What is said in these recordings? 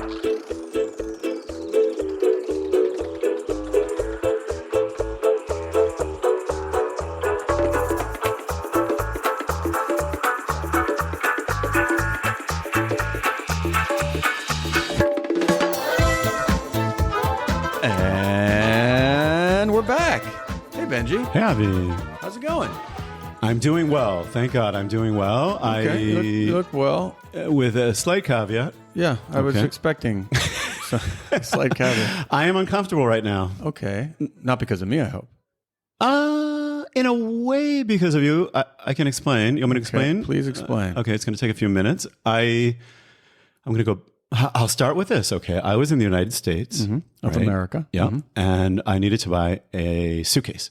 And we're back. Hey, Benji. Hey, Avi. How's it going? I'm doing well. Thank God I'm doing well. Okay, you look well. With a slight caveat. Yeah, I was expecting a slight caveat. I am uncomfortable right now. Okay. Not because of me, I hope. In a way, because of you. I can explain. You want me to explain? Please explain. Okay, it's going to take a few minutes. I'm going to go... I'll start with this, okay? I was in the United States. Of America. Yeah. And I needed to buy a suitcase.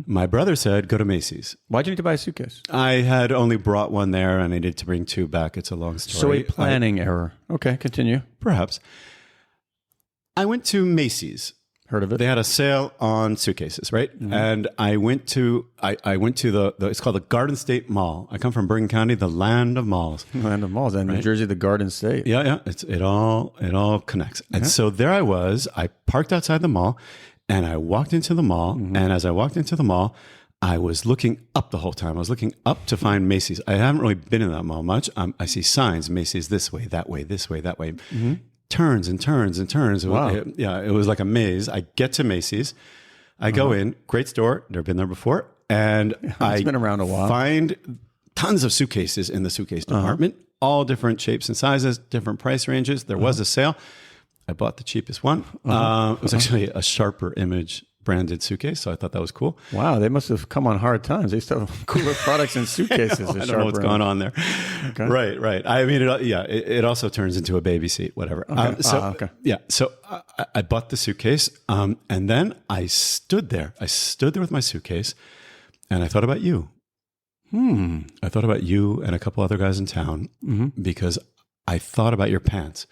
My brother said, go to Macy's. Why'd you need to buy a suitcase? I had only brought one there and I needed to bring two back. It's a long story. So a planning error. Okay, continue. Perhaps. I went to Macy's. Heard of it? They had a sale on suitcases, right? And I went to the it's called the Garden State Mall. I come from Bergen County, the land of malls. Land of malls. And New Jersey, the Garden State. Yeah. It all connects. And so there I was. I parked outside the mall and I walked into the mall. And as I walked into the mall, I was looking up the whole time. I was looking up to find Macy's. I haven't really been in that mall much. I see signs, Macy's this way, that way, this way, that way. Turns and turns and turns. Wow. It was like a maze. I get to Macy's. I go in. Great store. Never been there before. And It's been around a while. Find tons of suitcases in the suitcase department. All different shapes and sizes, different price ranges. There was a sale. I bought the cheapest one. It was actually a Sharper Image branded suitcase, so I thought that was cool. Wow, they must have come on hard times. They used to have cooler products in suitcases. I don't know what's going on there. Okay. Right. I mean, it also turns into a baby seat, whatever. So I bought the suitcase, and then I stood there. With my suitcase, and I thought about you. I thought about you and a couple other guys in town because I thought about your pants.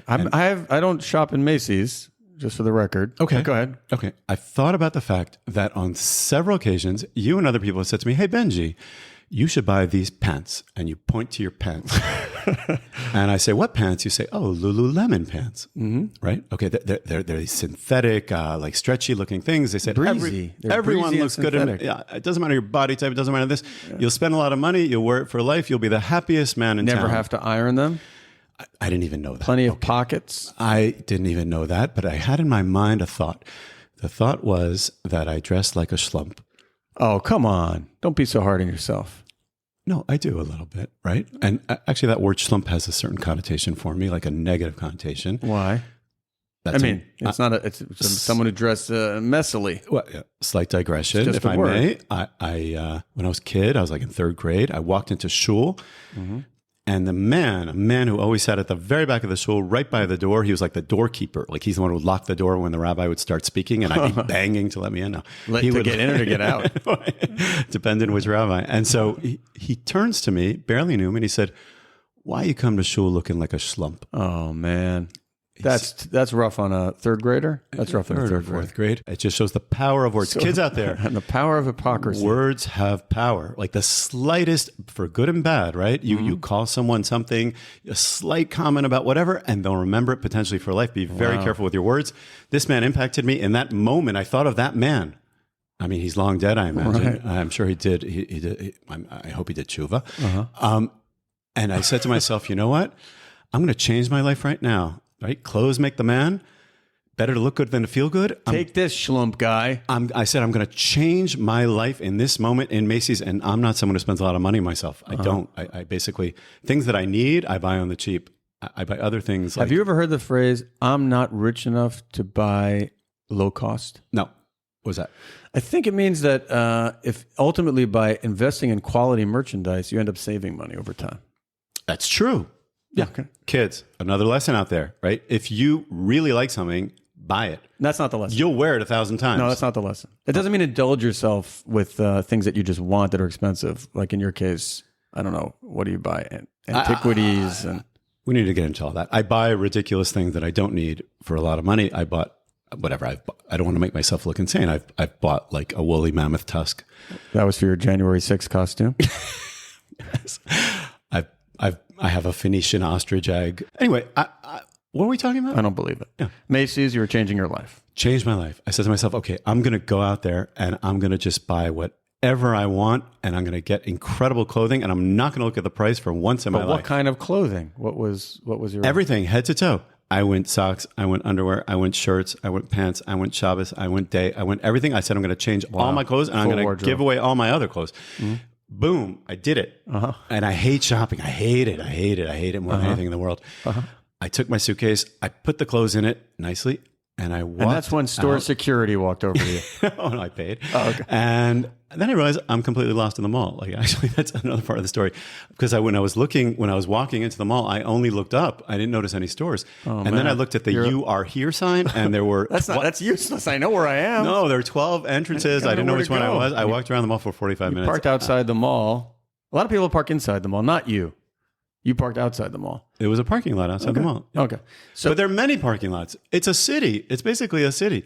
I don't shop in Macy's. Just for the record. Okay. Go ahead. Okay. I thought about the fact that on several occasions, you and other people have said to me, hey, Benji, you should buy these pants. And you point to your pants. And I say, what pants? You say, oh, Lululemon pants. Right? Okay. They're these synthetic, like stretchy looking things. They said, breezy. Everyone looks good. It doesn't matter your body type. It doesn't matter this. Yeah. You'll spend a lot of money. You'll wear it for life. You'll be the happiest man in town. Never have to iron them. I didn't even know that. Plenty of pockets. I didn't even know that, but I had in my mind a thought. The thought was that I dressed like a schlump. Oh, come on. Don't be so hard on yourself. No, I do a little bit, right? And actually that word schlump has a certain connotation for me, like a negative connotation. Why? It's someone who dressed messily. Well, slight digression, if I may. I when I was a kid, I was like in third grade. I walked into shul. And a man who always sat at the very back of the shul, right by the door, he was like the doorkeeper. Like he's the one who would lock the door when the rabbi would start speaking, and I'd be banging to let me in. No, he would get in or to get out, depending which rabbi. And so he turns to me, barely knew me, and he said, "Why you come to shul looking like a schlump?" Oh man. That's rough on a third grader. That's rough on a third or fourth grade. It just shows the power of words. Kids out there. And the power of hypocrisy. Words have power. Like the slightest, for good and bad, right? You call someone something, a slight comment about whatever, and they'll remember it potentially for life. Be very careful with your words. This man impacted me. In that moment, I thought of that man. I mean, he's long dead, I imagine. Right. I'm sure he did. He did. I hope he did tshuva. And I said to myself, you know what? I'm going to change my life right now. Right? Clothes make the man. Better to look good than to feel good. Take this, schlump guy. I said, I'm going to change my life in this moment in Macy's. And I'm not someone who spends a lot of money myself. I don't. I basically, things that I need, I buy on the cheap. I buy other things. Have you ever heard the phrase, I'm not rich enough to buy low cost? No. What was that? I think it means that if ultimately by investing in quality merchandise, you end up saving money over time. That's true. Yeah. Okay. Kids, another lesson out there, right? If you really like something, buy it. That's not the lesson. You'll wear it 1,000 times. No, that's not the lesson. It doesn't mean indulge yourself with things that you just want that are expensive. Like in your case, I don't know. What do you buy? Antiquities. And we need to get into all that. I buy ridiculous things that I don't need for a lot of money. I bought whatever. I don't want to make myself look insane. I've bought like a woolly mammoth tusk. That was for your January 6th costume? Yes. I have a Phoenician ostrich egg. Anyway, What are we talking about? I don't believe it. Yeah. Macy's, you were changing your life. Changed my life. I said to myself, okay, I'm going to go out there and I'm going to just buy whatever I want, and I'm going to get incredible clothing, and I'm not going to look at the price for once in my life. What kind of clothing? What was your Everything, head to toe. I went socks, I went underwear, I went shirts, I went pants, I went Shabbos, I went day, I went everything. I said I'm going to change all my clothes, and I'm going to give away all my other clothes. Boom, I did it. And I hate shopping. I hate it. I hate it more than anything in the world. I took my suitcase, I put the clothes in it nicely, and I walked. And that's when store security walked over to you. Oh, no, I paid. Oh, okay. And then I realized I'm completely lost in the mall. Like, actually, that's another part of the story. Because when I was walking into the mall, I only looked up. I didn't notice any stores. Then I looked at the "You Are Here" sign, and there were that's useless. I know where I am. No, there were 12 entrances. I didn't know which one I was. I walked around the mall for 45 minutes. Parked outside the mall. A lot of people park inside the mall. Not you. You parked outside the mall. It was a parking lot outside the mall. Okay. But there are many parking lots. It's a city. It's basically a city.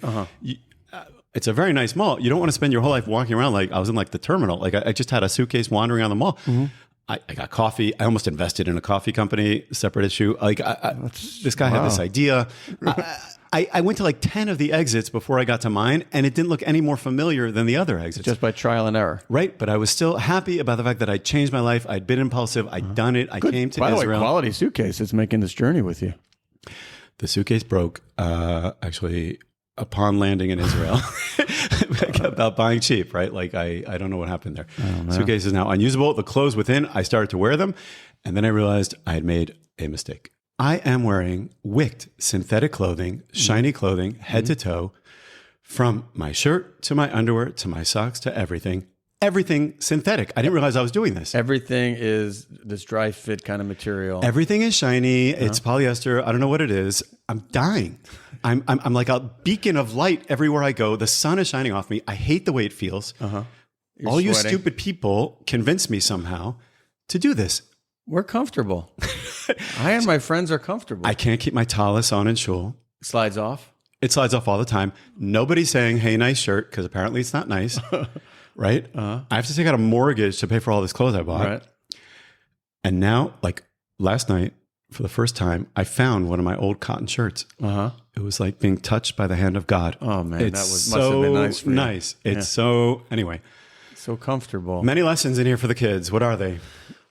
It's a very nice mall. You don't want to spend your whole life walking around like I was in like the terminal. Like I just had a suitcase wandering around the mall. I got coffee. I almost invested in a coffee company, separate issue. Like this guy had this idea. I went to like 10 of the exits before I got to mine, and it didn't look any more familiar than the other exits. Just by trial and error. Right. But I was still happy about the fact that I changed my life. I'd been impulsive. I'd done it. I came to By Israel. the way, quality suitcase. It's making this journey with you. The suitcase broke, actually, upon landing in Israel. About buying cheap, right? Like, I don't know what happened there. Suitcase is now unusable. The clothes within, I started to wear them. And then I realized I had made a mistake. I am wearing wicked synthetic clothing, shiny clothing, head to toe, from my shirt to my underwear to my socks to everything. Everything synthetic. I didn't realize I was doing this. Everything is this dry fit kind of material. Everything is shiny. It's polyester. I don't know what it is. I'm dying. I'm like a beacon of light everywhere I go. The sun is shining off me. I hate the way it feels. All you stupid people convince me somehow to do this. We're comfortable. I and my friends are comfortable. I can't keep my tallis on in shul. Slides off. It slides off all the time. Nobody's saying, hey, nice shirt, because apparently it's not nice. Right? I have to take out a mortgage to pay for all this clothes I bought. Right. And now, like last night, for the first time, I found one of my old cotton shirts. It was like being touched by the hand of God. Oh, man. It's must have been nice for you. Nice. It's so, anyway. So comfortable. Many lessons in here for the kids. What are they?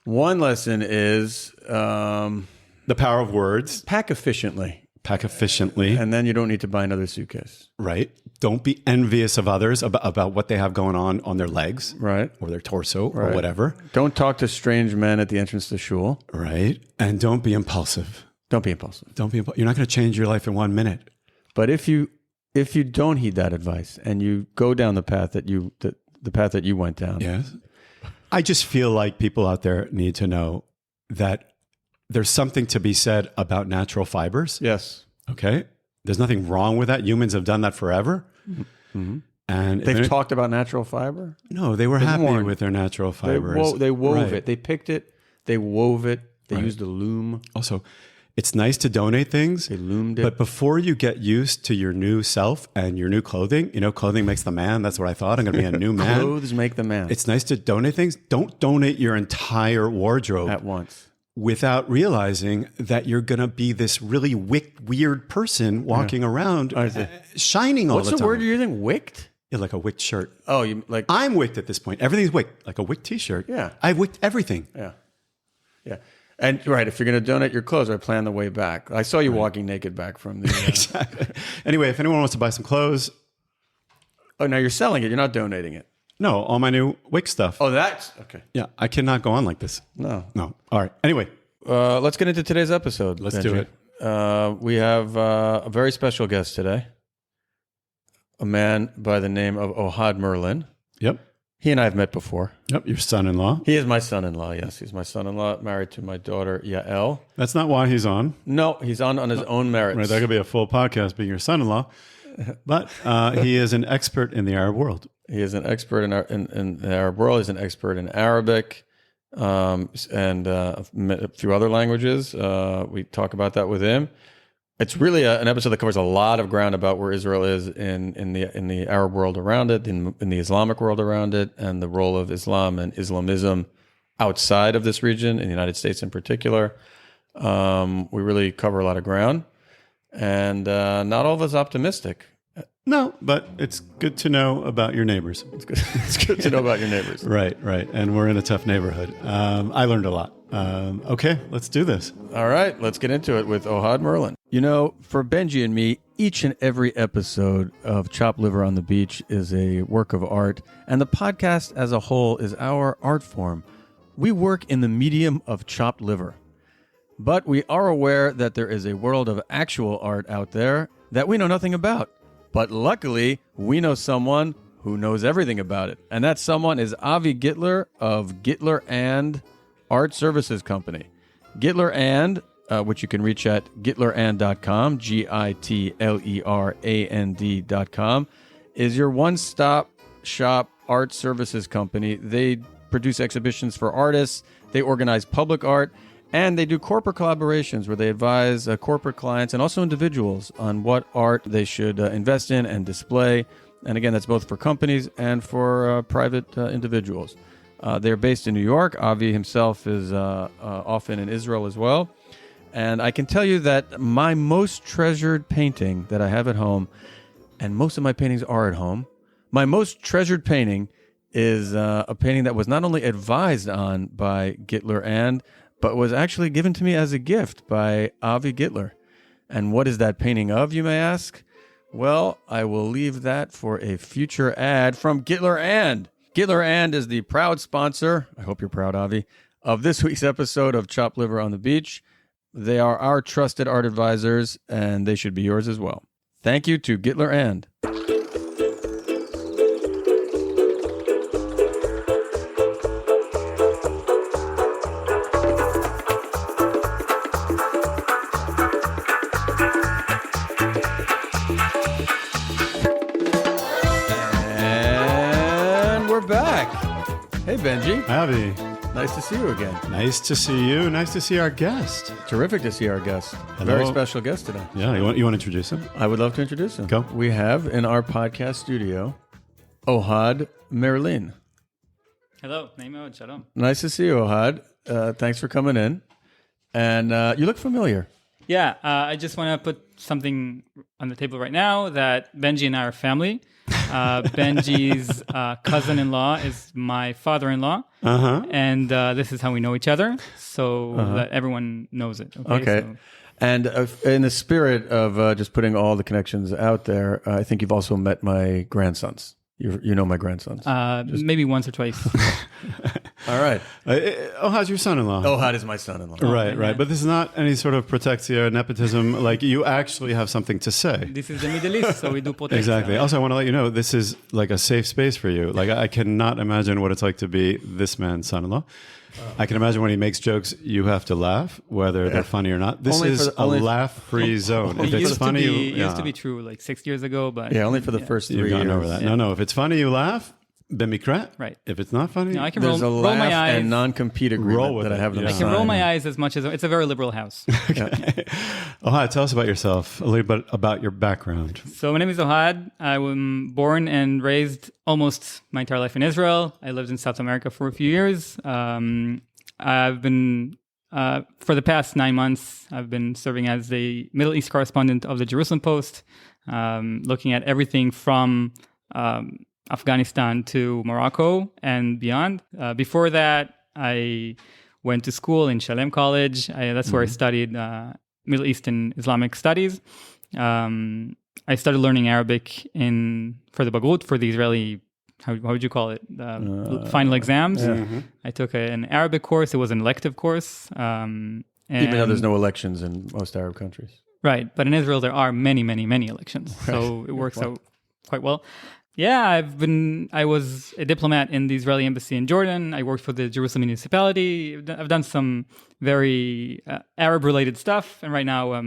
One lesson is the power of words. pack efficiently. Pack efficiently. And then you don't need to buy another suitcase. Right. Don't be envious of others about what they have going on their legs. Right. Or their torso or whatever. Don't talk to strange men at the entrance to shul. Right. And don't be impulsive. Don't be impulsive. You're not going to change your life in 1 minute. But if you don't heed that advice and you go down the path that you went down. Yes. I just feel like people out there need to know that there's something to be said about natural fibers. Yes. Okay. There's nothing wrong with that. Humans have done that forever. And they've talked about natural fiber? No, they were happy with their natural fibers. They wove it. They picked it. They wove it. They used the loom. Also, it's nice to donate things. They loomed it. But before you get used to your new self and your new clothing, clothing makes the man. That's what I thought. I'm going to be a new man. Clothes make the man. It's nice to donate things. Don't donate your entire wardrobe at once without realizing that you're going to be this really weird person walking around shining all the time. What's the word you're using? Wicked? Yeah, like a wicked shirt. Oh, you like... I'm wicked at this point. Everything's wicked. Like a wicked t-shirt. Yeah. I've wicked everything. Yeah. Yeah. And if you're going to donate your clothes, I plan the way back. I saw you walking naked back from the... Exactly. Anyway, if anyone wants to buy some clothes... Oh, now you're selling it. You're not donating it. No, all my new Wick stuff. Oh, that's... Okay. Yeah, I cannot go on like this. No. All right. Anyway. Let's get into today's episode. Let's Benji. do it. We have a very special guest today. A man by the name of Ohad Merlin. Yep. He and I have met before. Yep, your son-in-law. He is my son-in-law, yes. He's my son-in-law, married to my daughter, Yael. That's not why he's on. No, he's on his own merits. Right, that could be a full podcast being your son-in-law. But he is an expert in the Arab world. He is an expert in the Arab world. He's an expert in Arabic and a few other languages. We talk about that with him. It's really an episode that covers a lot of ground about where Israel is in the Arab world around it, in the Islamic world around it, and the role of Islam and Islamism outside of this region, in the United States in particular. We really cover a lot of ground. and not all of us optimistic. No, but it's good to know about your neighbors. It's good to know about your neighbors. Right. And we're in a tough neighborhood. I learned a lot. Okay, let's do this. All right, let's get into it with Ohad Merlin. You know, for Benji and me, each and every episode of Chopped Liver on the Beach is a work of art, and the podcast as a whole is our art form. We work in the medium of chopped liver. But we are aware that there is a world of actual art out there that we know nothing about. But luckily, we know someone who knows everything about it. And that someone is Avi Gitler of Gitler and Art Services Company. Gitler and, which you can reach at gitlerand.com, GITLERAND.com, is your one-stop shop art services company. They produce exhibitions for artists, they organize public art, and they do corporate collaborations where they advise corporate clients and also individuals on what art they should invest in and display. And again, that's both for companies and for private individuals. They're based in New York. Avi himself is often in Israel as well. And I can tell you that my most treasured painting that I have at home, and most of my paintings are at home, my most treasured painting is a painting that was not only advised on by Gitler but was actually given to me as a gift by Avi Gitler. And what is that painting of, you may ask? Well, I will leave that for a future ad from Gitler and. Gitler and is the proud sponsor, I hope you're proud, Avi, of this week's episode of Chopped Liver on the Beach. They are our trusted art advisors, and they should be yours as well. Thank you to Gitler and. Hey, Benji. Avi. Nice to see you again. Nice to see you. Nice to see our guest. Terrific to see our guest. Hello. Very special guest today. Yeah, you want to introduce him? I would love to introduce him. Go. We have in our podcast studio, Ohad Merlin. Hello. Naimod. Shalom. Nice to see you, Ohad. Thanks for coming in. And you look familiar. Yeah, I just want to put something on the table right now that Benji and I are family. Benji's cousin-in-law is my father-in-law, and this is how we know each other, so that everyone knows it. Okay. So. And in the spirit of just putting all the connections out there, I think you've also met my grandsons. You know my grandsons. Maybe once or twice. All right. Ohad's your son-in-law. Ohad is my son-in-law. Right. But this is not any sort of protexia, nepotism. Like, you actually have something to say. This is the Middle East, so we do protect. Exactly. Also, I want to let you know, this is like a safe space for you. Like, I cannot imagine what it's like to be this man's son-in-law. I can imagine when he makes jokes, you have to laugh, whether they're funny or not. This is a laugh-free zone. If it's funny, it used to be true like 6 years ago, but yeah, only for the first 3 years. You've gone over that. No, if it's funny, you laugh. Bemikrat. Right. If it's not funny, no, I can there's roll a laugh my eyes and non-compete agreement that I have them I can roll my eyes as much as it's a very liberal house. Okay. Ohad, tell us about yourself, a little bit about your background. So my name is Ohad. I was born and raised almost my entire life in Israel. I lived in South America for a few years. I've been, for the past 9 months, I've been serving as the Middle East correspondent of the Jerusalem Post, looking at everything from Afghanistan to Morocco and beyond. Before that, I went to school in Shalem College. That's where I studied Middle Eastern Islamic studies. I started learning Arabic for the Bagrut, for the Israeli, how would you call it? Final exams. Yeah. I took an Arabic course. It was an elective course. Even though there's no elections in most Arab countries. Right. But in Israel, there are many, many, many elections. So it works out quite well. Yeah, I was a diplomat in the Israeli embassy in Jordan. I worked for the Jerusalem municipality. I've done some very Arab-related stuff. And right now,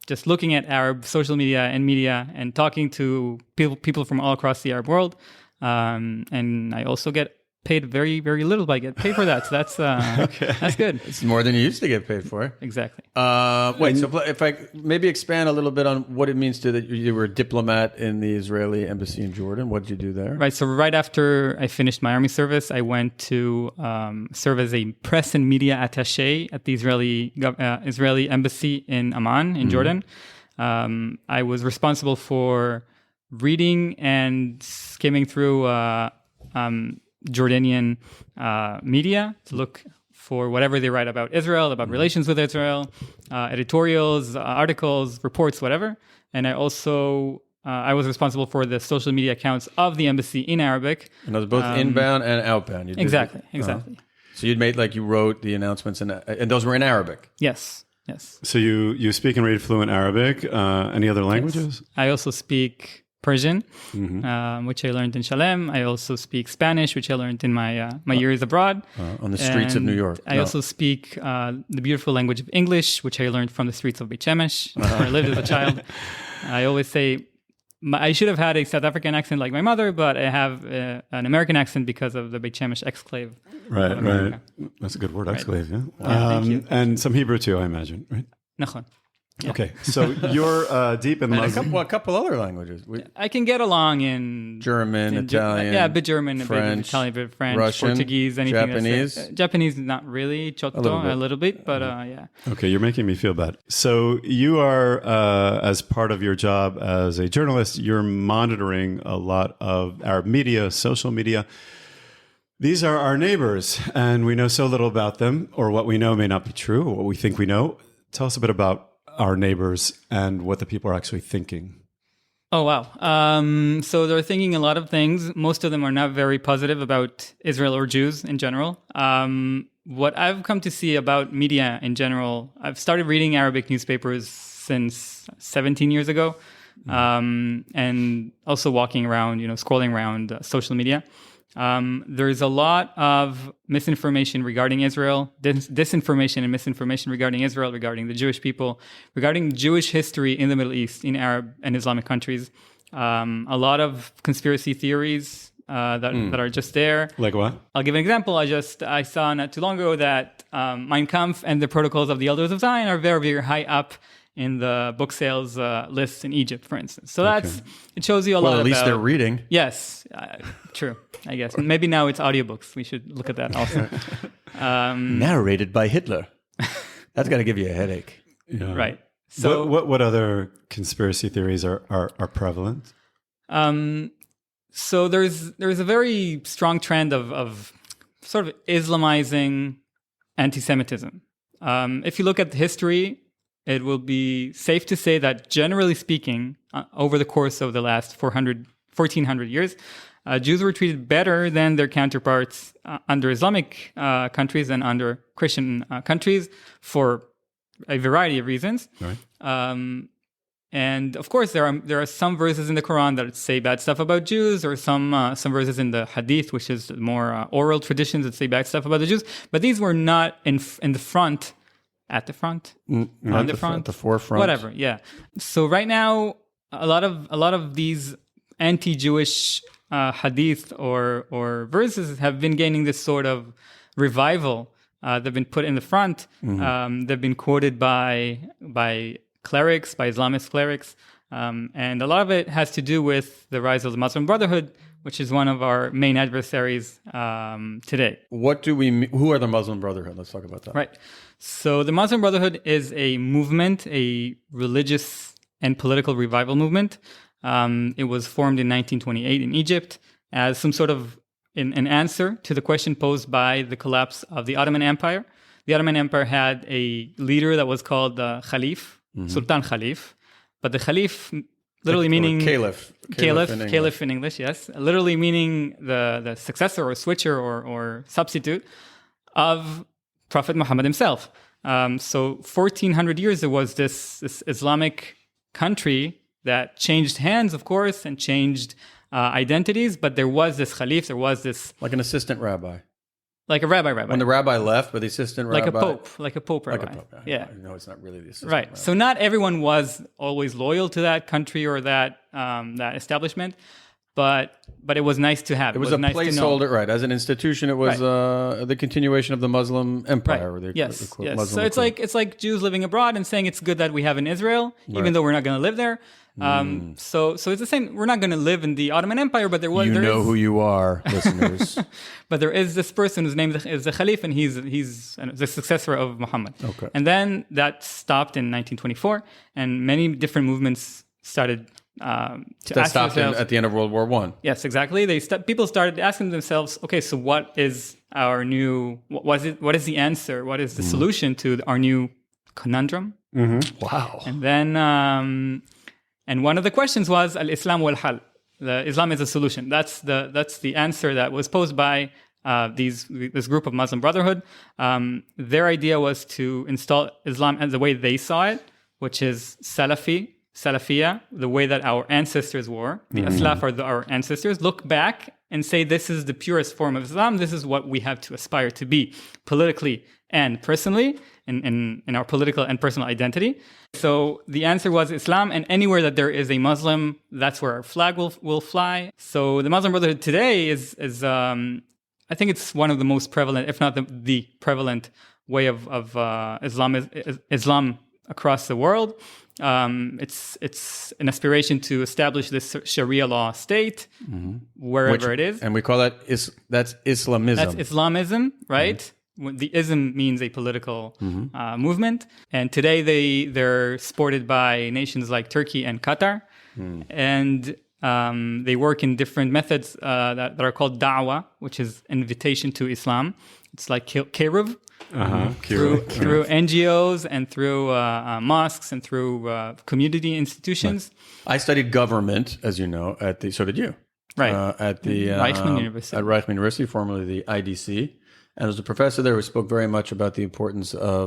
just looking at Arab social media and talking to people from all across the Arab world. And I also get paid very, very little, but I get paid for that. So that's good. It's more than you used to get paid for. Exactly. Wait, so if I maybe expand a little bit on what it means to that you were a diplomat in the Israeli embassy in Jordan. What did you do there? Right. So right after I finished my army service, I went to serve as a press and media attaché at the Israeli embassy in Amman, in Jordan. I was responsible for reading and skimming through Jordanian media to look for whatever they write about Israel, about relations with Israel, editorials, articles, reports, whatever. And I also I was responsible for the social media accounts of the embassy in Arabic. And those both inbound and outbound. You did Exactly. So you'd made you wrote the announcements and those were in Arabic. Yes. So you speak and read fluent Arabic. Any other languages? Yes. I also speak Persian, which I learned in Shalem. I also speak Spanish, which I learned in my years abroad. On the streets of New York. I also speak the beautiful language of English, which I learned from the streets of Beit Shemesh, where I lived as a child. I always say I should have had a South African accent like my mother, but I have an American accent because of the Beit Shemesh exclave. Right. That's a good word, exclave, yeah. Thank you. And some Hebrew too, I imagine, right? Nachon. Yeah. Okay, so you're deep in Muslim. A couple other languages. I can get along in German, Italian, a bit German, French, a bit Italian, a bit French, Russian, Portuguese, anything. Japanese. Japanese, not really. Chotto, a little bit, but yeah. Okay, you're making me feel bad. So you are, as part of your job as a journalist, you're monitoring a lot of Arab media, social media. These are our neighbors, and we know so little about them, or what we know may not be true, or what we think we know. Tell us a bit about our neighbors and what the people are actually thinking. Oh, wow. So they're thinking a lot of things. Most of them are not very positive about Israel or Jews in general. What I've come to see about media in general, I've started reading Arabic newspapers since 17 years ago, and also walking around, scrolling around social media. There's a lot of misinformation regarding Israel, disinformation and misinformation regarding Israel, regarding the Jewish people, regarding Jewish history in the Middle East, in Arab and Islamic countries. A lot of conspiracy theories that are just there. Like what? I'll give an example. I saw not too long ago that Mein Kampf and the Protocols of the Elders of Zion are very, very high up in the book sales lists in Egypt, for instance. So it shows you a lot about... Well, at least they're reading. Yes, true, I guess. Maybe now it's audiobooks. We should look at that also. Narrated by Hitler. That's got to give you a headache. Yeah. Right. So what other conspiracy theories are prevalent? So there's a very strong trend of sort of Islamizing anti-Semitism. If you look at the history, it will be safe to say that, generally speaking, over the course of the last 1400 years, Jews were treated better than their counterparts under Islamic countries and under Christian countries for a variety of reasons. Right. And of course, there are some verses in the Quran that say bad stuff about Jews, or some verses in the Hadith, which is more oral traditions, that say bad stuff about the Jews. But these were not in the front. At the front, on the front, at the forefront, whatever. Yeah. So right now, a lot of these anti-Jewish hadith or verses have been gaining this sort of revival. They've been put in the front. They've been quoted by clerics, by Islamist clerics, and a lot of it has to do with the rise of the Muslim Brotherhood, which is one of our main adversaries today. What do we? Who are the Muslim Brotherhood? Let's talk about that. Right. So the Muslim Brotherhood is a movement, a religious and political revival movement. It was formed in 1928 in Egypt as some sort of an answer to the question posed by the collapse of the Ottoman Empire. The Ottoman Empire had a leader that was called the Khalif, Sultan Khalif, but the Khalif literally meaning caliph in English, yes, literally meaning the successor or switcher or substitute of Prophet Muhammad himself. So 1400 years there was this Islamic country that changed hands, of course, and changed identities, but there was this Khalif, there was this... Like an assistant rabbi. Like a rabbi. When the rabbi left, but the assistant rabbi... Like a pope rabbi. Like a pope. Yeah. No, it's not really the assistant Right. rabbi. So not everyone was always loyal to that country or that establishment, but it was nice to have. It was a nice placeholder, right? As an institution, it was the continuation of the Muslim empire. Or the, yes. Muslim So it's like Jews living abroad and saying it's good that we have in Israel, even though we're not going to live there. So it's the same. We're not going to live in the Ottoman Empire, but there was. You know who you are, listeners. But there is this person whose name is the Khalif, and he's the successor of Muhammad. Okay. And then that stopped in 1924, and many different movements started to That ask stopped themselves. at the end of World War One. Yes, exactly. People started asking themselves, okay, so what is our new? What is the answer? What is the solution to our new conundrum? Wow. And then, and one of the questions was al-Islam wal-hal. The Islam is a solution. That's the answer that was posed by this group of Muslim Brotherhood. Their idea was to install Islam as the way they saw it, which is Salafiyah, the way that our ancestors were. The Aslaf are our ancestors. Look back and say this is the purest form of Islam. This is what we have to aspire to be politically and personally in our political and personal identity. So the answer was Islam, and anywhere that there is a Muslim, that's where our flag will fly. So the Muslim Brotherhood today is I think it's one of the most prevalent, if not the prevalent way of Islam across the world. It's an aspiration to establish this Sharia law state wherever it is. And we call that that's Islamism. That's Islamism, right? The ism means a political movement. And today they're supported by nations like Turkey and Qatar. And they work in different methods that are called da'wah, which is invitation to Islam. It's like Kiruv. Through NGOs and through mosques and through community institutions. I studied government, as you know, so did you. Right. At the Reichman University. At Reichman University, formerly the IDC. And there was a professor there who spoke very much about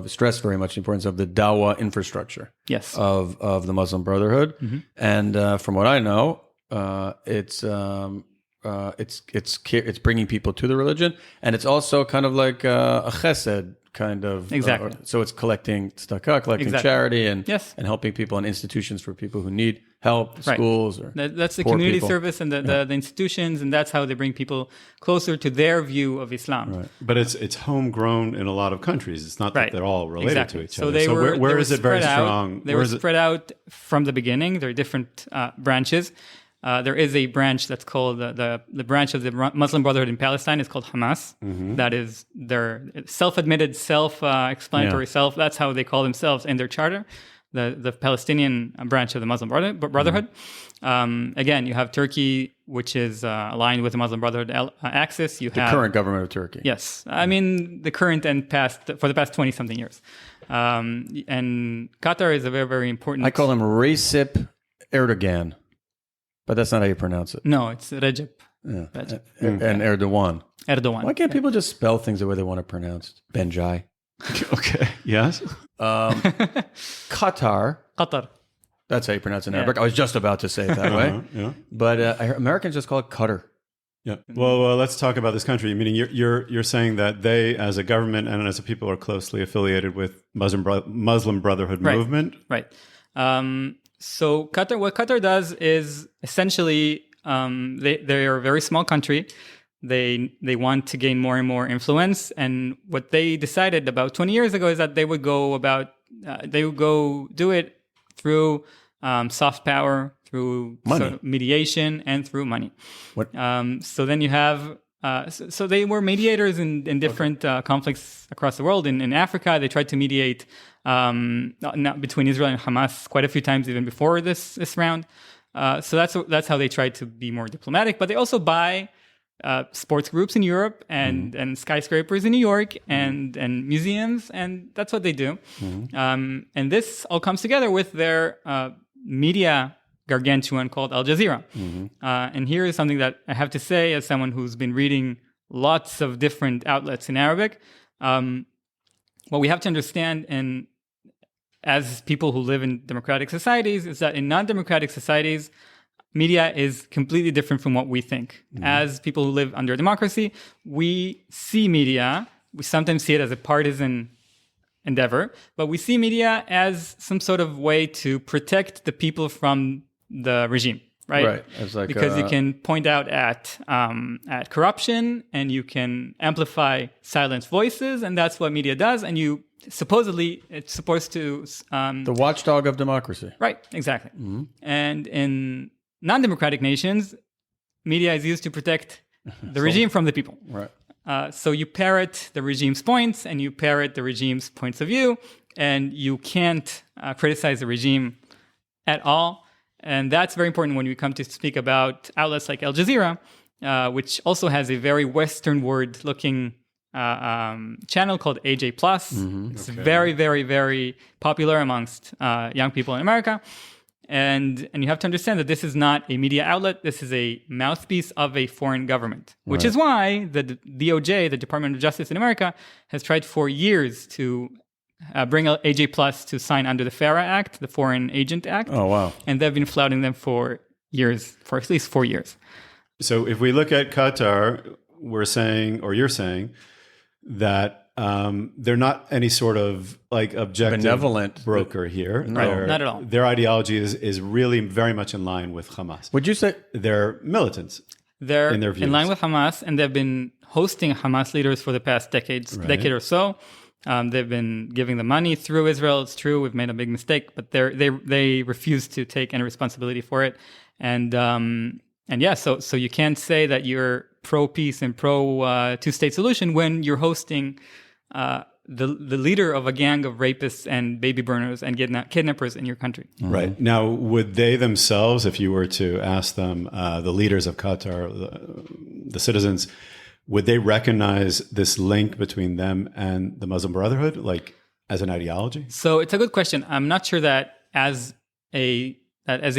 stressed very much the importance of the dawah infrastructure. Yes. Of the Muslim Brotherhood. And from what I know, it's bringing people to the religion, and it's also kind of like a chesed kind of. Exactly. So it's collecting tzedakah, collecting charity, and helping people and institutions for people who need help, schools or that's the poor community people. service and the institutions, and that's how they bring people closer to their view of Islam. Right. But it's homegrown in a lot of countries. It's not that they're all related to each other. So where is it very strong? They were spread out from the beginning. There are different branches. There is a branch that's called the branch of the Muslim Brotherhood in Palestine. It's called Hamas. That is their self-admitted, self-explanatory self. That's how they call themselves in their charter. The Palestinian branch of the Muslim Brotherhood. Again, you have Turkey, which is aligned with the Muslim Brotherhood axis. You have the current government of Turkey. Yes, I mean the current and past for the past 20-something years. And Qatar is a very, very important. I call him Recep Erdogan. But that's not how you pronounce it. No, it's Recep. Yeah. And Erdogan. Erdogan. Why can't people just spell things the way they want it pronounced? Benji. Okay. Yes. Qatar. That's how you pronounce it in Arabic. I was just about to say it that way. Yeah. But Americans just call it Qatar. Yeah. Well, let's talk about this country. Meaning, you're saying that they, as a government and as a people, are closely affiliated with Muslim Brotherhood movement. Right. So Qatar, what Qatar does is essentially they are a very small country. They want to gain more and more influence, and what they decided about 20 years ago is that they would go do it through soft power, through sort of mediation, and through money. So then you have. So they were mediators in different conflicts across the world. In Africa, they tried to mediate not between Israel and Hamas quite a few times, even before this round. So that's how they tried to be more diplomatic. But they also buy sports groups in Europe and skyscrapers in New York and museums, and that's what they do. And this all comes together with their media gargantuan called Al Jazeera. And here is something that I have to say as someone who's been reading lots of different outlets in Arabic. What we have to understand as people who live in democratic societies is that in non-democratic societies, media is completely different from what we think. As people who live under democracy, we see media, we sometimes see it as a partisan endeavor, but we see media as some sort of way to protect the people from the regime. right? Right. It's like because you can point out at corruption, and you can amplify silenced voices, and that's what media does. And supposedly it's supposed to the watchdog of democracy. right, exactly. And in non-democratic nations, media is used to protect the regime from the people. Right. So you parrot the regime's points, and you parrot the regime's points of view, and you can't criticize the regime at all. And that's very important when we come to speak about outlets like Al Jazeera, which also has a very Westernward-looking channel called AJ Plus. It's very, very, very popular amongst young people in America. And you have to understand that this is not a media outlet. This is a mouthpiece of a foreign government, which is why the DOJ, the Department of Justice in America, has tried for years to bring AJ Plus to sign under the FARA Act, the Foreign Agent Act. Oh, wow. And they've been flouting them for years, for at least 4 years. So if we look at Qatar, we're saying, or you're saying, that they're not any sort of like objective benevolent broker here. Right, not at all. Their ideology is really very much in line with Hamas. Would you say They're militants? They're in their views. in line with Hamas, and they've been hosting Hamas leaders for the past decade or so. They've been giving them money through Israel. It's true, we've made a big mistake, but they refuse to take any responsibility for it. And yeah, so you can't say that you're pro peace and pro two-state solution when you're hosting the leader of a gang of rapists and baby burners and kidnappers in your country. Right. Now, would they themselves, if you were to ask them, the leaders of Qatar, the citizens, would they recognize this link between them and the Muslim Brotherhood, like as an ideology? So it's a good question. I'm not sure that as a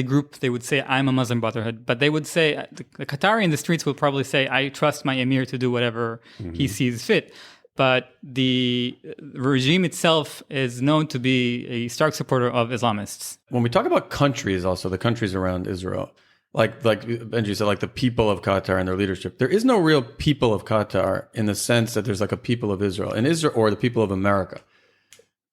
group they would say I'm a Muslim Brotherhood, but they would say the Qatari in the streets will probably say I trust my emir to do whatever he sees fit. But the regime itself is known to be a stark supporter of Islamists. when we talk about countries, also the countries around Israel, like Benji said, like the people of Qatar and their leadership, there is no real people of Qatar in the sense that there's like a people of Israel and Israel or the people of America.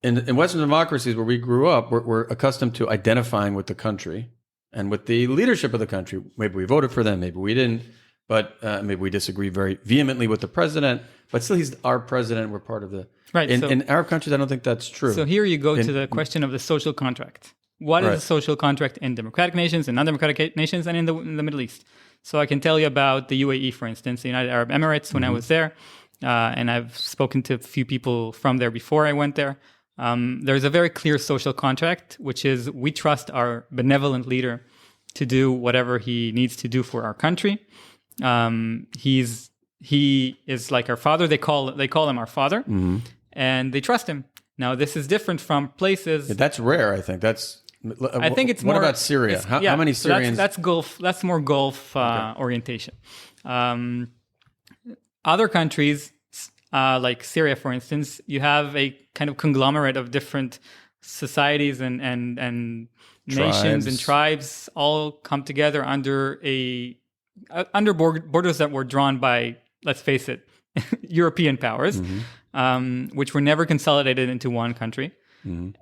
In Western democracies where we grew up, we're accustomed to identifying with the country and with the leadership of the country. Maybe we voted for them, maybe we didn't, but maybe we disagree very vehemently with the president. But still, he's our president. We're part of the... Right. In Arab countries, I don't think that's true. So here you go to the question of the social contract. What is a social contract in democratic nations and non-democratic nations and in the Middle East? So I can tell you about the UAE, for instance, the United Arab Emirates, when I was there. And I've spoken to a few people from there before I went there. There's a very clear social contract, which is we trust our benevolent leader to do whatever he needs to do for our country. He is like our father. They call him our father, and they trust him. Now, this is different from places. Yeah, that's rare, I think. I think it's what more. What about Syria? How many Syrians? That's Gulf. That's more Gulf orientation. Other countries, like Syria, for instance, you have a kind of conglomerate of different societies and nations and tribes all come together under borders that were drawn by, let's face it, European powers, which were never consolidated into one country.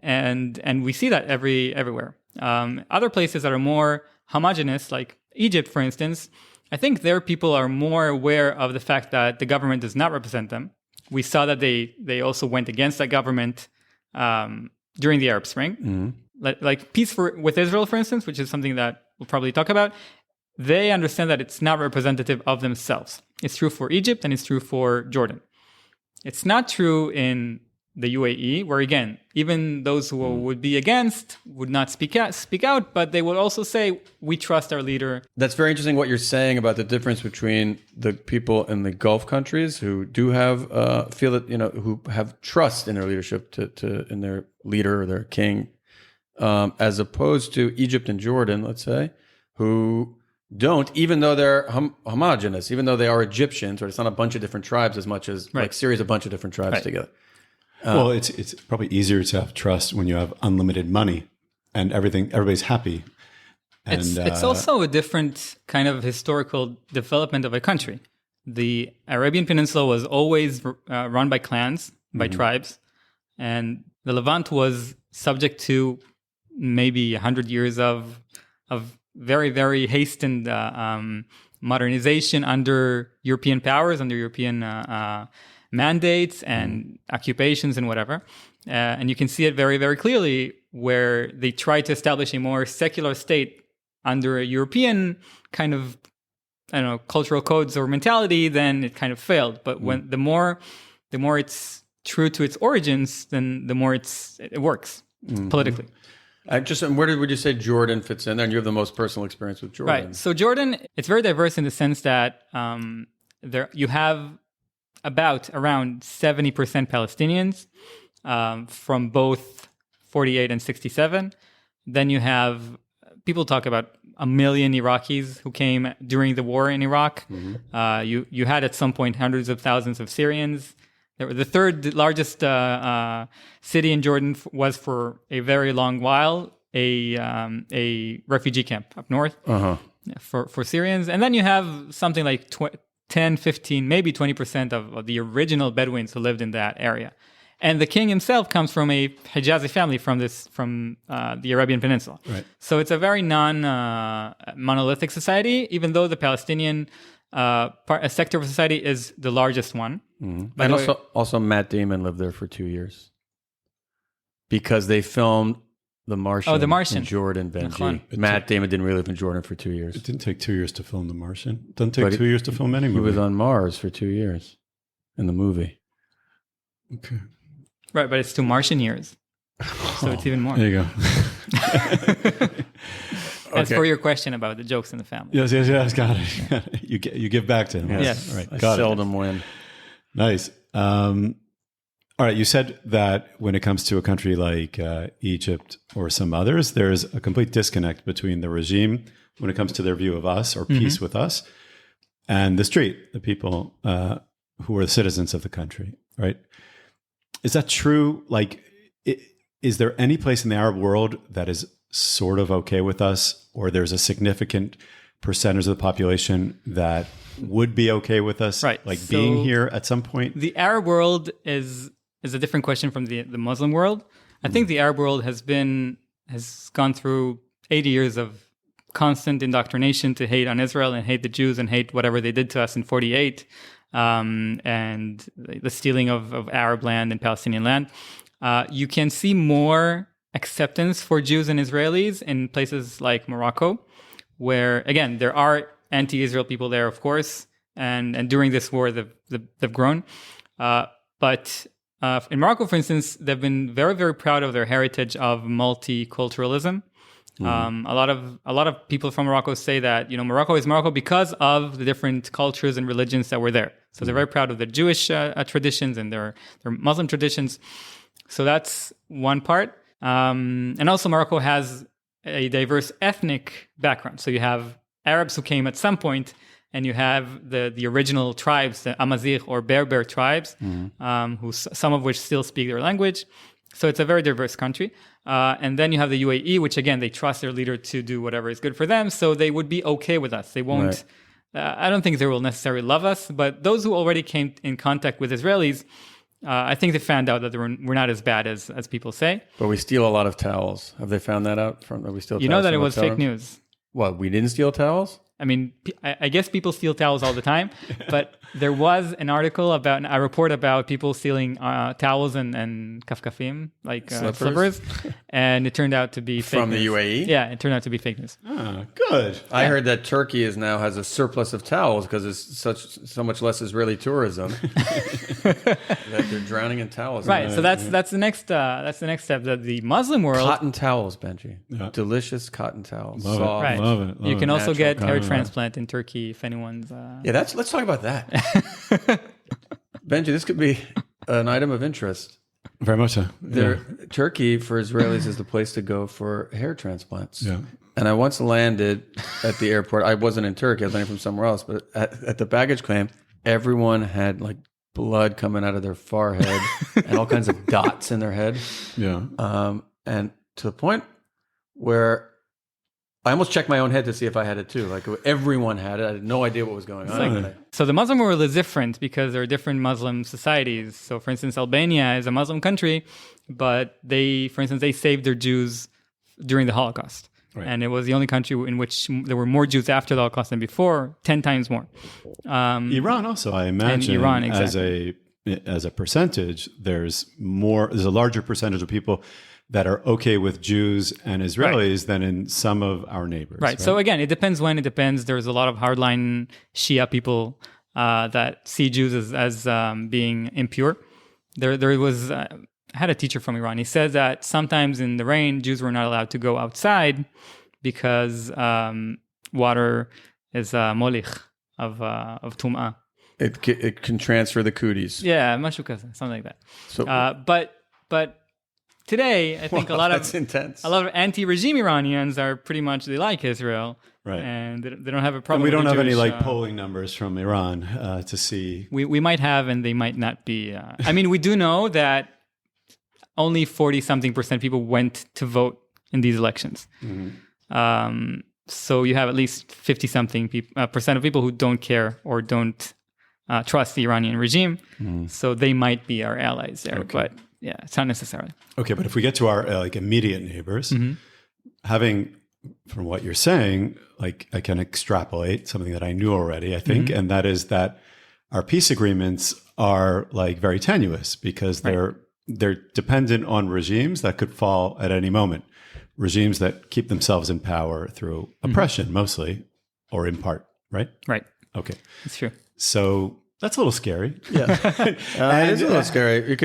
And we see that everywhere. Other places that are more homogenous, like Egypt, for instance, I think their people are more aware of the fact that the government does not represent them. We saw that they also went against that government during the Arab Spring. Like peace with Israel, for instance, which is something that we'll probably talk about. They understand that it's not representative of themselves. It's true for Egypt and it's true for Jordan. It's not true in the UAE, where again, even those who would be against would not speak out, but they would also say, we trust our leader. That's very interesting what you're saying about the difference between the people in the Gulf countries who do have feel that, who have trust in their leadership in their leader or their king, as opposed to Egypt and Jordan, let's say, who don't, even though they're homogenous, even though they are Egyptians, or it's not a bunch of different tribes as much as like Syria's a bunch of different tribes together. Well, it's probably easier to have trust when you have unlimited money and everybody's happy. And it's also a different kind of historical development of a country. The Arabian Peninsula was always run by clans, by tribes, and the Levant was subject to maybe 100 years of very, very hastened modernization under European powers, under European mandates and occupations and whatever. And you can see it very, very clearly where they try to establish a more secular state under a European kind of, I don't know, cultural codes or mentality, then it kind of failed. But when the more it's true to its origins, then the more it works politically. And where would you say Jordan fits in there? And you have the most personal experience with Jordan. Right. So Jordan, it's very diverse in the sense that there you have around 70% Palestinians from both 48 and 67. Then you have, people talk about 1 million Iraqis who came during the war in Iraq. You had at some point hundreds of thousands of Syrians. The third largest city in Jordan was for a very long while a refugee camp up north for Syrians. And then you have something like 10, 15, maybe 20% of the original Bedouins who lived in that area. And the king himself comes from a Hijazi family from the Arabian Peninsula. Right. So it's a very monolithic society, even though the Palestinian a sector of society is the largest one. Mm-hmm. And also Matt Damon lived there for 2 years because they filmed The Martian. Oh, The Martian. In Jordan, Benji. Matt Damon didn't really live in Jordan for 2 years. It didn't take 2 years to film The Martian. It doesn't take 2 years to film any movie. He was on Mars for 2 years in the movie. Okay. Right, but it's 2 Martian years. So it's even more. There you go. As for your question about the jokes in the family. Yes, got it. You give back to him. Yes. Right. I Got seldom win. Nice. All right, you said that when it comes to a country like Egypt or some others, there's a complete disconnect between the regime when it comes to their view of us or peace with us and the street, the people who are the citizens of the country, right? Is that true? Like, is there any place in the Arab world that is sort of okay with us, or there's a significant percentage of the population that would be okay with us, right, like being here at some point? The Arab world is a different question from the Muslim world. I think the Arab world has gone through 80 years of constant indoctrination to hate on Israel and hate the Jews and hate whatever they did to us in 48, and the stealing of Arab land and Palestinian land. You can see more acceptance for Jews and Israelis in places like Morocco, where, again, there are anti-Israel people there, of course, and during this war they've grown. But in Morocco, for instance, they've been very, very proud of their heritage of multiculturalism. A lot of people from Morocco say that, Morocco is Morocco because of the different cultures and religions that were there. So they're very proud of their Jewish traditions and their Muslim traditions. So that's one part. And also Morocco has a diverse ethnic background. So you have Arabs who came at some point, and you have the original tribes, the Amazigh or Berber tribes, who some of which still speak their language. So it's a very diverse country. And then you have the UAE, which again, they trust their leader to do whatever is good for them. So they would be okay with us. They won't, I don't think they will necessarily love us, but those who already came in contact with Israelis, I think they found out that we're not as bad as people say. But we steal a lot of towels. Have they found that out? That we steal? You know that it was fake news. What, we didn't steal towels? I mean, I guess people steal towels all the time, but there was a report about people stealing towels and kafkafim, like slippers, and it turned out to be fake from news. The UAE. Yeah, it turned out to be fake news. Ah, good. I heard that Turkey now has a surplus of towels because there's so much less Israeli tourism that they're drowning in towels. Right. So that's the next step. That the Muslim world, cotton towels, Benji, delicious cotton towels. Love soft. it. Right. Love it. You can also get hair cotton. transplant in Turkey if anyone's. Let's talk about that. Benji, this could be an item of interest. Very much so. Turkey for Israelis is the place to go for hair transplants. Yeah. And I once landed at the airport. I wasn't in Turkey. I was landing from somewhere else. But at the baggage claim, everyone had like blood coming out of their forehead and all kinds of dots in their head. Yeah. And to the point where I almost checked my own head to see if I had it too. Like everyone had it. I had no idea what was going on. So the Muslim world is different because there are different Muslim societies. So for instance, Albania is a Muslim country, but they saved their Jews during the Holocaust. Right. And it was the only country in which there were more Jews after the Holocaust than before, 10 times more. Iran also, I imagine, Iran, exactly. as a percentage, there's a larger percentage of people that are okay with Jews and Israelis than in some of our neighbors. Right. So again, it depends when it depends. There's a lot of hardline Shia people that see Jews as being impure. There was I had a teacher from Iran. He said that sometimes in the rain, Jews were not allowed to go outside because water is molich of tum'ah. It can transfer the cooties. Yeah, mashu kaza, something like that. So, but today, I think a lot that's intense. of anti-regime Iranians are pretty much they like Israel, Right. and they don't have a problem. And we don't with have the any Jewish, polling numbers from Iran to see. We might have, and they might not be. I mean, we do know that only 40-something% people went to vote in these elections. Mm-hmm. So you have at least 50-something percent of people who don't care or don't trust the Iranian regime. So they might be our allies there, but yeah, it's not necessarily. Okay, but if we get to our immediate neighbors, having, from what you're saying, I can extrapolate something that I knew already, I think, and that is that our peace agreements are very tenuous because they're dependent on regimes that could fall at any moment, regimes that keep themselves in power through oppression mostly, or in part, right? Right. Okay. It's true. So that's a little scary. Yeah, it is a little scary.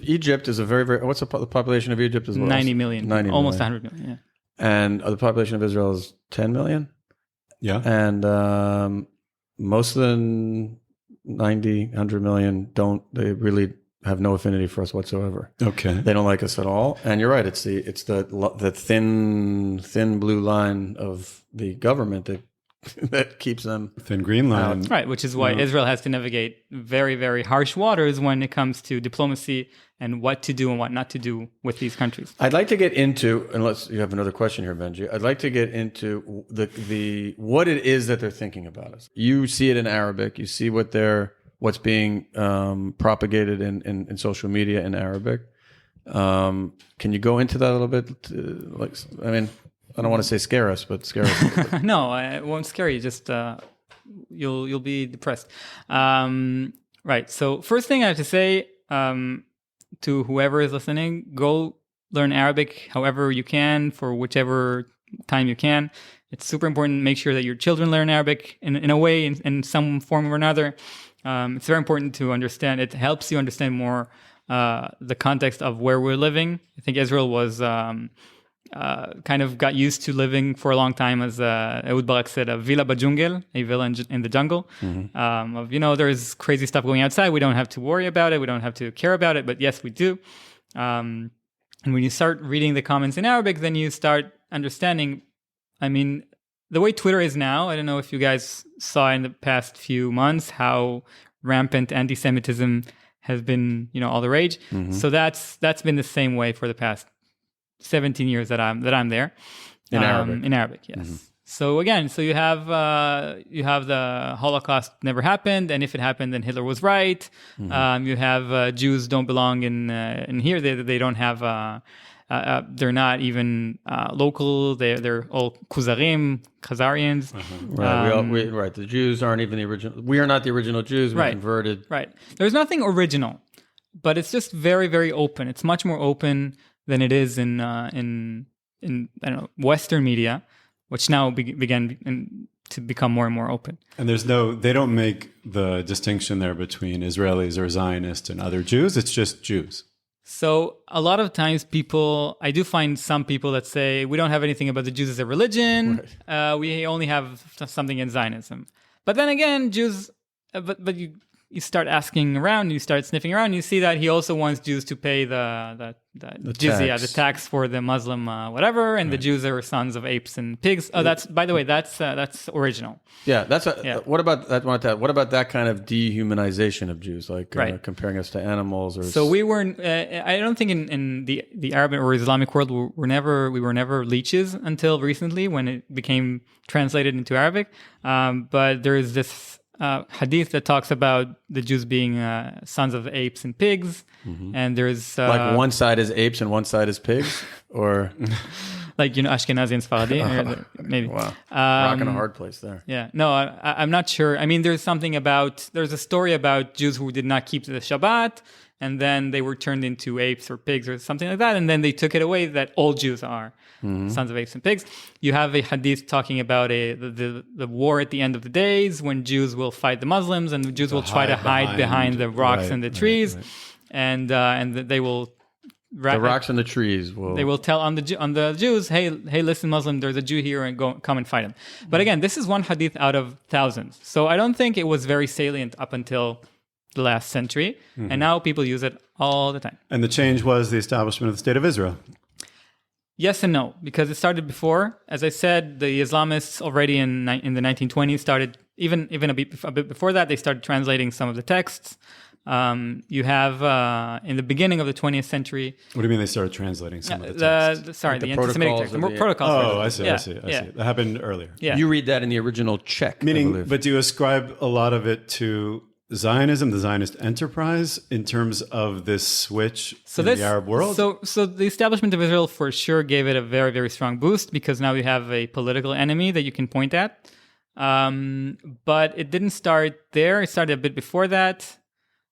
Egypt is a very, very. What's the population of Egypt? Is 90 million. 90 almost million. 100 million. Yeah. And the population of Israel is 10 million. Yeah. And most of the 90, 100 million they really have no affinity for us whatsoever. Okay. They don't like us at all. And you're right. It's the thin blue line of the government that keeps them Thin green line. Right, which is why Israel has to navigate very, very harsh waters when it comes to diplomacy and what to do and what not to do with these countries. I'd like to get into, unless you have another question here, Benji, I'd like to get into the what it is that they're thinking about us. You see it in Arabic. You see what's being propagated in social media in Arabic. Can you go into that a little bit? I don't want to say scare us, but scare us. No, it won't scare you. Just you'll be depressed. Right. So first thing I have to say to whoever is listening, go learn Arabic however you can for whichever time you can. It's super important. Make sure that your children learn Arabic in a way, in some form or another. It's very important to understand. It helps you understand more the context of where we're living. I think Israel was kind of got used to living for a long time, as Ehud Barak said, a villa bajungel, a villa in the jungle. There's crazy stuff going outside. We don't have to worry about it. We don't have to care about it. But yes, we do. And when you start reading the comments in Arabic, then you start understanding. I mean, the way Twitter is now, I don't know if you guys saw in the past few months how rampant anti-Semitism has been, all the rage. So that's been the same way for the past 17 years that I'm there. In Arabic. In Arabic, yes. So again, you have the Holocaust never happened, and if it happened, then Hitler was right. You have Jews don't belong in here. They don't have. They're not even local. They're all Khazarians. Right. Right. The Jews aren't even the original. We are not the original Jews. We're converted. Right. There's nothing original, but it's just very, very open. It's much more open than it is in I don't know, Western media, which now began to become more and more open. And they don't make the distinction there between Israelis or Zionists and other Jews. It's just Jews. So a lot of times I do find some people that say, we don't have anything about the Jews as a religion. Right. We only have something in Zionism. But then again, Jews, but you start asking around, you start sniffing around, you see that he also wants Jews to pay the jizya, the tax for the Muslim whatever, and the Jews are sons of apes and pigs. Oh, that's, by the way, that's original. Yeah, what about that? What about that kind of dehumanization of Jews, comparing us to animals? So we weren't. I don't think in the Arab or Islamic world we were never leeches until recently when it became translated into Arabic. But there is this hadith that talks about the Jews being sons of apes and pigs, and there's one side is apes and one side is pigs, or like Ashkenazi and Sephardi, maybe. Wow, rocking a hard place there. Yeah, no, I'm not sure. I mean, there's a story about Jews who did not keep the Shabbat, and then they were turned into apes or pigs or something like that, and then they took it away that all Jews are sons of apes and pigs. You have a hadith talking about the war at the end of the days when Jews will fight the Muslims, and the Jews will try to hide behind the rocks and the trees, and they will. The rocks and the trees will. They will tell on the Jews, hey, listen, Muslim, there's a Jew here, and come and fight him. But again, this is one hadith out of thousands, so I don't think it was very salient up until the last century, and now people use it all the time. And the change was the establishment of the State of Israel. Yes and no, because it started before. As I said, the Islamists already in the 1920s started, even a bit before that, they started translating some of the texts. You have in the beginning of the 20th century. What do you mean they started translating some of the texts? The anti-Semitic text, the protocols. Oh, I see. That happened earlier. Yeah. You read that in the original Czech, Meaning, but do you ascribe a lot of it to Zionism, the Zionist enterprise, in terms of this switch in the Arab world? So the establishment of Israel for sure gave it a very, very strong boost because now we have a political enemy that you can point at. But it didn't start there. It started a bit before that.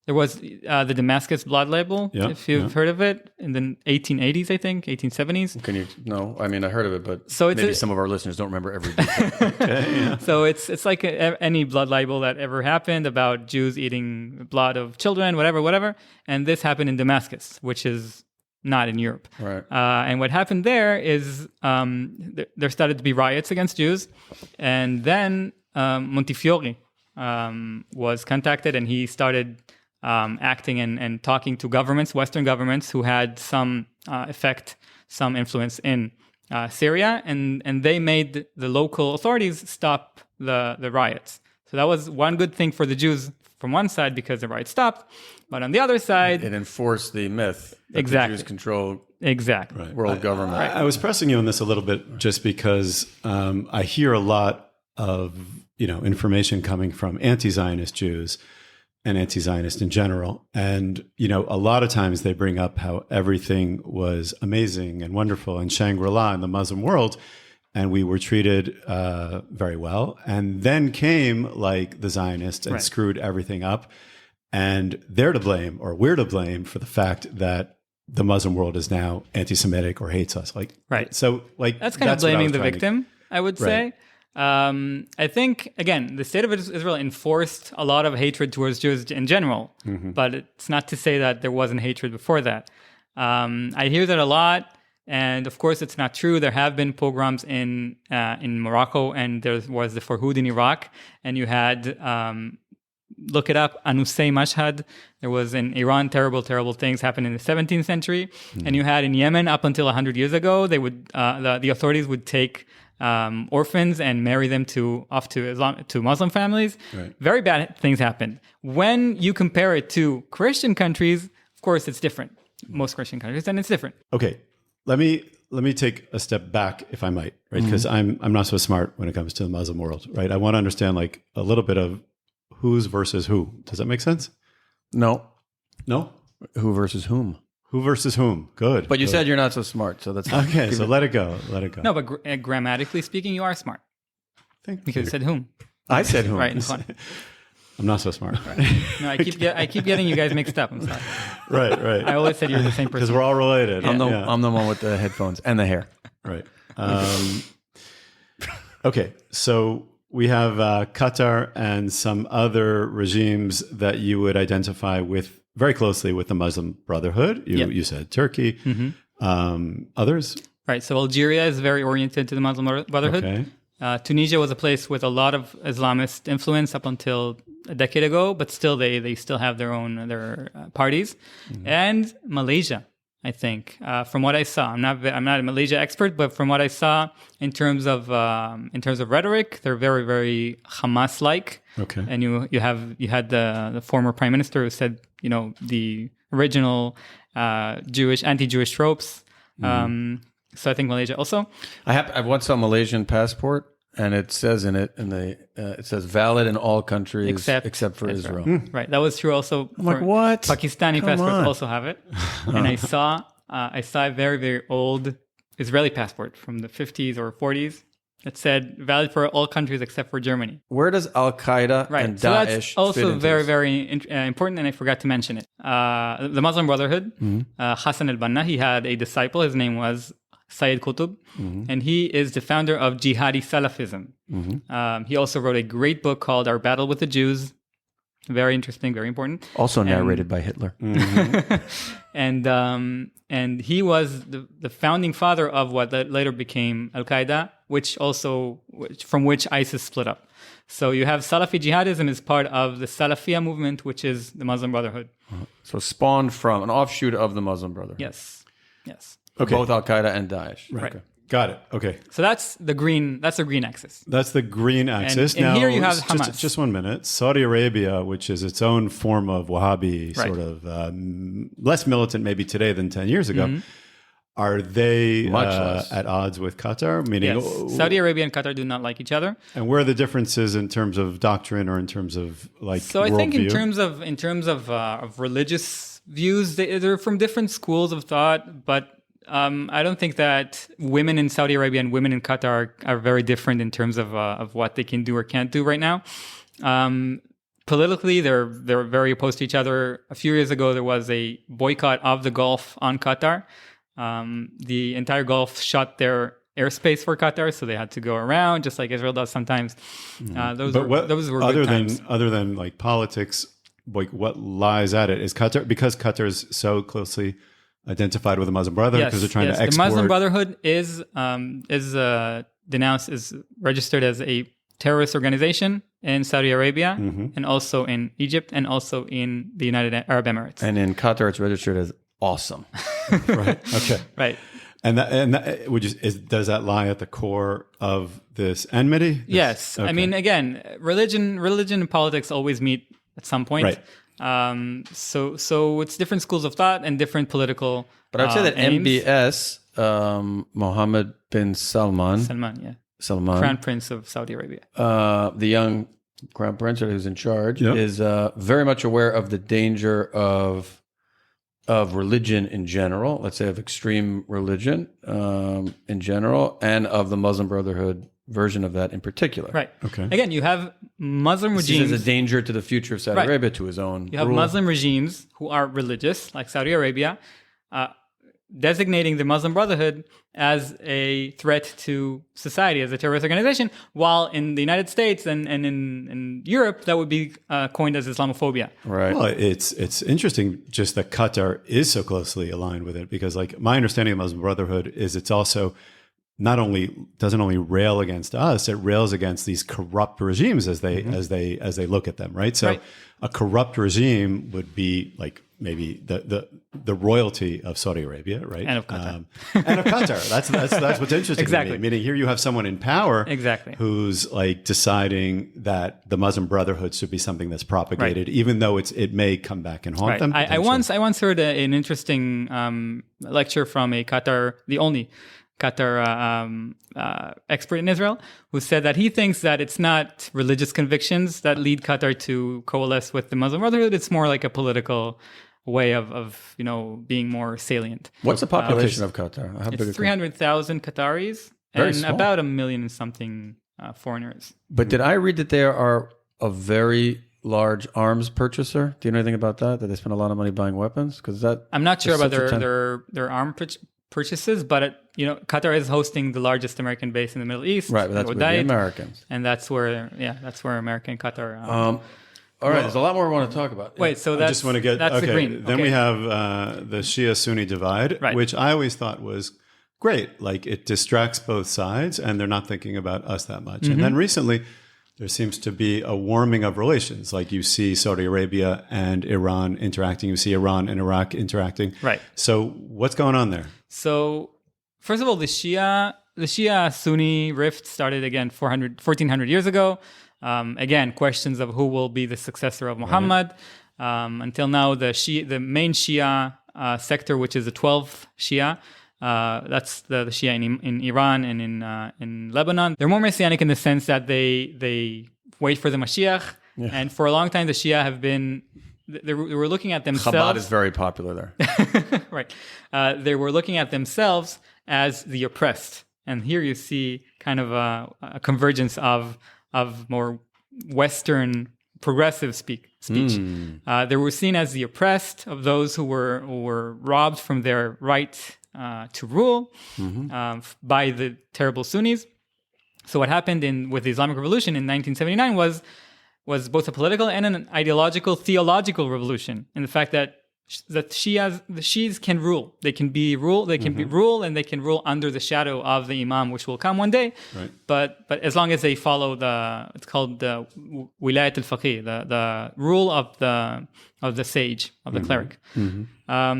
There was the Damascus blood label, if you've heard of it, in the 1880s, I think, 1870s. Can you? No, I mean, I heard of it, but so maybe some of our listeners don't remember every detail. So it's like any blood libel that ever happened about Jews eating blood of children, whatever. And this happened in Damascus, which is not in Europe. Right. And what happened there is there started to be riots against Jews. And then Montefiore was contacted, and he started acting and talking to governments, Western governments, who had some some influence in Syria, and they made the local authorities stop the riots. So that was one good thing for the Jews from one side because the riots stopped, but on the other side, it enforced the myth that the Jews control world government. I was pressing you on this a little bit just because I hear a lot of information coming from anti-Zionist Jews and anti-Zionist in general. And, a lot of times they bring up how everything was amazing and wonderful in Shangri-La in the Muslim world, and we were treated very well. And then came the Zionists and screwed everything up. And they're to blame, or we're to blame, for the fact that the Muslim world is now anti-Semitic or hates us. So that's kind of blaming the victim, I would say. I think, again, the state of Israel enforced a lot of hatred towards Jews in general, but it's not to say that there wasn't hatred before that. I hear that a lot, and of course it's not true. There have been pogroms in Morocco, and there was the Farhud in Iraq, and you had, look it up, Anusay Mashhad. There was in Iran terrible things happened in the 17th century, and you had in Yemen up until 100 years ago, they would the authorities would take orphans and marry them to Muslim families. Right. Very bad things happened. When you compare it to Christian countries, of course it's different. Most Christian countries, and it's different. Okay, let me take a step back, if I might, right? Because I'm not so smart when it comes to the Muslim world, right? I want to understand a little bit of who's versus who. Does that make sense? No. Who versus whom? Who versus whom? Good. But you said you're not so smart, so that's okay. So let it go. No, but grammatically speaking, you are smart. Because you said whom. I said whom. Right. I'm not so smart. Right. No, I keep getting you guys mixed up. I'm sorry. Right. I always said you're the same person because we're all related. I'm the one with the headphones and the hair. Right. Okay. So we have Qatar and some other regimes that you would identify with very closely with the Muslim Brotherhood. You said Turkey. Others? Right. So Algeria is very oriented to the Muslim Brotherhood. Okay. Tunisia was a place with a lot of Islamist influence up until a decade ago, but still they still have their parties. And Malaysia, I think, from what I saw, I'm not a Malaysia expert, but from what I saw in terms of rhetoric, they're very, very Hamas-like. Okay. And you had the former prime minister who said, the original anti-Jewish tropes. So I think Malaysia also. I once saw a Malaysian passport, and it says in it, it says valid in all countries except for Israel. Right. That was true also. I'm like, what? Pakistani passports also have it. And I saw a very, very old Israeli passport from the 50s or 40s that said valid for all countries except for Germany. Where does Al Qaeda and So Daesh that's fit also into very, this? very important, and I forgot to mention it. The Muslim Brotherhood, Hassan al-Banna, he had a disciple. His name was Sayyid Qutb, and he is the founder of Jihadi Salafism. He also wrote a great book called Our Battle with the Jews. Very interesting, very important. Also narrated by Hitler. And he was the founding father of what later became Al-Qaeda, from which ISIS split up. So you have Salafi jihadism as part of the Salafiyah movement, which is the Muslim Brotherhood. So spawned from an offshoot of the Muslim Brotherhood. Yes. Okay. Both Al Qaeda and Daesh. Right. Okay. Got it. Okay. So that's the green axis. That's the green axis. And now, here you have Hamas. Just 1 minute. Saudi Arabia, which is its own form of Wahhabi, Right. sort of less militant maybe today than 10 years ago. Are they Much less. at odds with Qatar? Meaning, Yes. Saudi Arabia and Qatar do not like each other. and where are the differences in terms of doctrine or in terms of like So I think in worldview? terms of religious views, they're from different schools of thought, but I don't think that women in Saudi Arabia and women in Qatar are very different in terms of what they can do or can't do right now. Politically, they're very opposed to each other. A few years ago, there was a boycott of the Gulf on Qatar. The entire Gulf shut their airspace for Qatar, so they had to go around, just like Israel does sometimes. Those were other good times. than like politics, like what lies at it is Qatar, because Qatar is so closely identified with the Muslim Brotherhood because they're trying to export. The Muslim Brotherhood is denounced, is registered as a terrorist organization in Saudi Arabia and also in Egypt and also in the United Arab Emirates. And in Qatar, it's registered as awesome. Right. Okay. Right. And that does that lie at the core of this enmity? Yes. Okay. I mean, again, religion and politics always meet at some point. Right. So it's different schools of thought and different political. But I'd say that aims. MBS, Mohammed bin Salman, Crown Prince of Saudi Arabia. the young crown prince who's in charge, Yep. is very much aware of the danger of religion in general, let's say of extreme religion in general, and of the Muslim Brotherhood version of that in particular. Right. Okay. Again, you have Muslim Sees regimes. as a danger to the future of Saudi Right. Arabia, to his own You have rule. Muslim regimes who are religious, like Saudi Arabia, designating the Muslim Brotherhood as a threat to society, as a terrorist organization, while in the United States and in Europe, that would be coined as Islamophobia. Right. Well, it's interesting just that Qatar is so closely aligned with it, because like my understanding of Muslim Brotherhood is it's also doesn't only rail against us, it rails against these corrupt regimes as they look at them, right? So Right. a corrupt regime would be like maybe the royalty of Saudi Arabia, right? And of Qatar. And of Qatar. That's what's interesting Exactly. to me. Meaning here you have someone in power Exactly. who's like deciding that the Muslim Brotherhood should be something that's propagated, even though it may come back and haunt Right. them. I once heard an interesting lecture from the only Qatar expert in Israel, who said that he thinks that it's not religious convictions that lead Qatar to coalesce with the Muslim Brotherhood. It's more like a political way of being more salient. What's the population of Qatar? How big is it? It's 300,000 Qataris Very and small. about 1 million and something foreigners. But did I read that they are a very large arms purchaser? Do you know anything about that? That they spend a lot of money buying weapons? Because I'm not sure is about such a their arm purchases, but Qatar is hosting the largest American base in the Middle East. right, but that's with the Udaid, Americans. and that's where America and Qatar. All right, there's a lot more I want to talk about. Wait, so I that's just want to get that's okay. the green. Then Okay. we have the Shia-Sunni divide, Right. which I always thought was great. Like it distracts both sides, and they're not thinking about us that much. And then recently, there seems to be a warming of relations. Like you see Saudi Arabia and Iran interacting. You see Iran and Iraq interacting. Right. So what's going on there? So first of all, the Shia-Sunni rift started again 1,400 years ago. Again, questions of who will be the successor of Muhammad. Until now, the main Shia sector, which is the 12th Shia, that's the Shia in Iran and in Lebanon. They're more messianic in the sense that they wait for the Mashiach, and for a long time the Shia have been they were looking at themselves. Chabad is very popular there. Right. They were looking at themselves as the oppressed. And here you see kind of a convergence of more Western progressive speech. They were seen as the oppressed, of those who were robbed from their right to rule by the terrible Sunnis. So what happened with the Islamic Revolution in 1979 was both a political and an ideological, theological revolution, in the fact that the Shias can rule. They can be rule, and they can rule under the shadow of the Imam, which will come one day. Right. But as long as they follow it's called the Wilayat al-Faqih, the rule of the sage, of the cleric.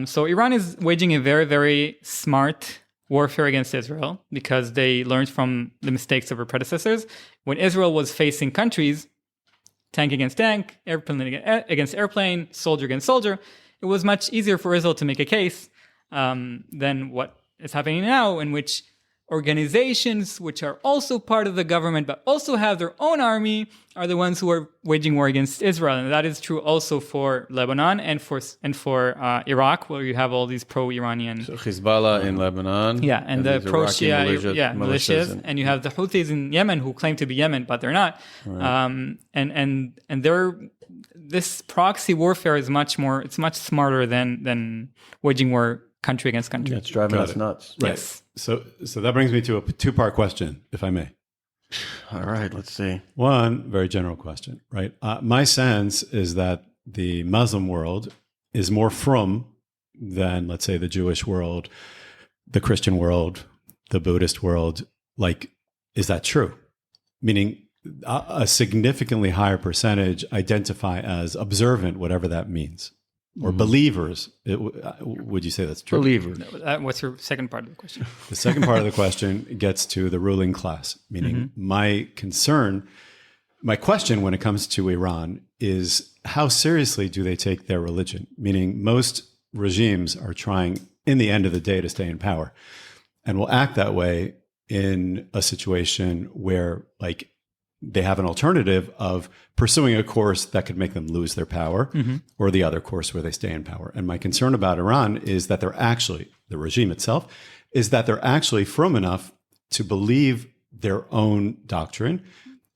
So Iran is waging a very, very smart warfare against Israel, because they learned from the mistakes of her predecessors. When Israel was facing countries, tank against tank, airplane against airplane, soldier against soldier, it was much easier for Israel to make a case than what is happening now, in which organizations which are also part of the government but also have their own army are the ones who are waging war against Israel. And that is true also for Lebanon and for Iraq, where you have all these pro-Iranian... So Hezbollah in Lebanon. Yeah, and the pro-Shia militias. And you have the Houthis in Yemen, who claim to be Yemen, but they're not. Right. And this proxy warfare is much smarter than waging war country against country. Yeah, it's driving us nuts. Right. Yes. So that brings me to a two-part question, if I may. All right, let's see. One very general question, right? My sense is that the Muslim world is more frum than, let's say, the Jewish world, the Christian world, the Buddhist world. Like, is that true? Meaning a significantly higher percentage identify as observant, whatever that means. Or believers. Would you say that's true? Believers. What's your second part of the question? The second part of the question gets to the ruling class, meaning my question when it comes to Iran is, how seriously do they take their religion? Meaning most regimes are trying, in the end of the day, to stay in power, and will act that way in a situation where, like, they have an alternative of pursuing a course that could make them lose their power, or the other course where they stay in power. And my concern about Iran is that the regime itself, is that they're actually frum enough to believe their own doctrine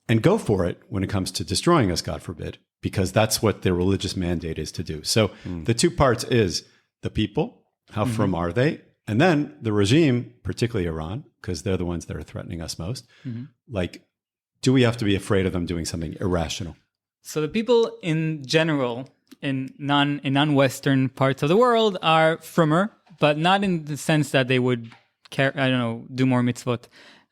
and go for it when it comes to destroying us, God forbid, because that's what their religious mandate is to do. So the two parts is the people, how frum are they? And then the regime, particularly Iran, because they're the ones that are threatening us most, like, do we have to be afraid of them doing something irrational? So the people in general, in non-Western parts of the world, are frummer, but not in the sense that they would do more mitzvot.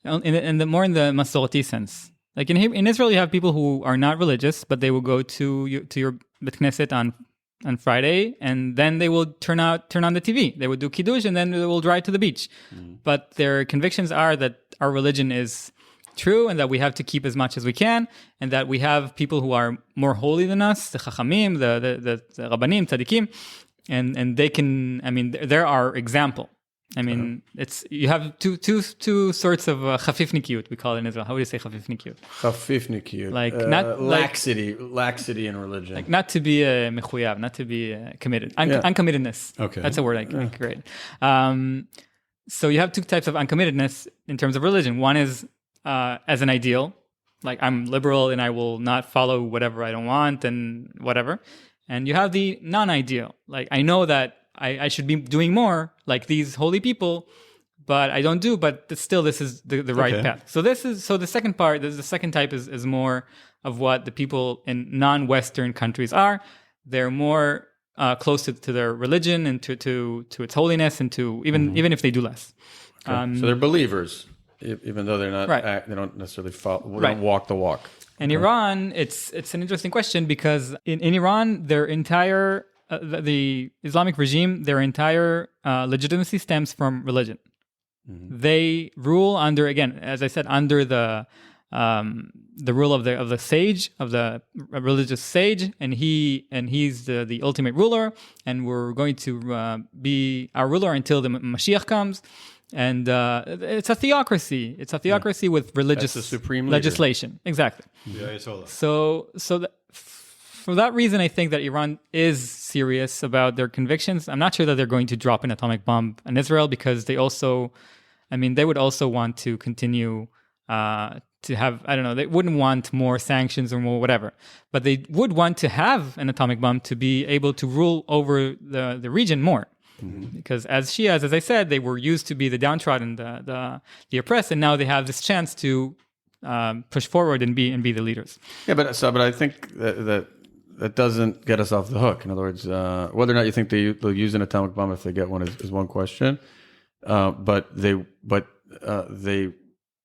More in the Masorti sense. Like in Israel, you have people who are not religious, but they will go to your Bet Knesset on Friday, and then they will turn on the TV. They will do Kiddush, and then they will drive to the beach. But their convictions are that our religion is true, and that we have to keep as much as we can, and that we have people who are more holy than us, the Chachamim, the Rabbanim, Tzadikim, and they can, they're our example. You have two sorts of chafifnikiyut, we call it in Israel. How would you say chafifnikiyut? Chafifnikiyut. Like not laxity in religion. Like not to be mechuyav, not to be committed. Uncommittedness. Okay. That's a word I created. So you have two types of uncommittedness in terms of religion. One is as an ideal, like I'm liberal and I will not follow whatever I don't want and whatever. And you have the non-ideal, like I know that I should be doing more like these holy people, but I don't do, but still this is the right path. So the second part, the second type is more of what the people in non-Western countries are. They're more close to their religion and to its holiness, and to even if they do less. So they're believers. Even though they're not, they don't necessarily follow, they don't walk the walk. In Iran, it's an interesting question, because in Iran, their entire the Islamic regime, their entire legitimacy stems from religion. They rule under, again, as I said, under the rule of the sage, of the religious sage, and he's the ultimate ruler, and we're going to be our ruler until the Mashiach comes. And it's a theocracy. It's a theocracy with religious supreme legislation. Exactly. Yeah, So for that reason, I think that Iran is serious about their convictions. I'm not sure that they're going to drop an atomic bomb on Israel because they would also want to continue to have, I don't know, they wouldn't want more sanctions or more whatever, but they would want to have an atomic bomb to be able to rule over the region more. Because as Shias, as I said, they were used to be the downtrodden, the oppressed, and now they have this chance to push forward and be the leaders. Yeah, but I think that doesn't get us off the hook. In other words, whether or not you think they'll use an atomic bomb if they get one is one question. But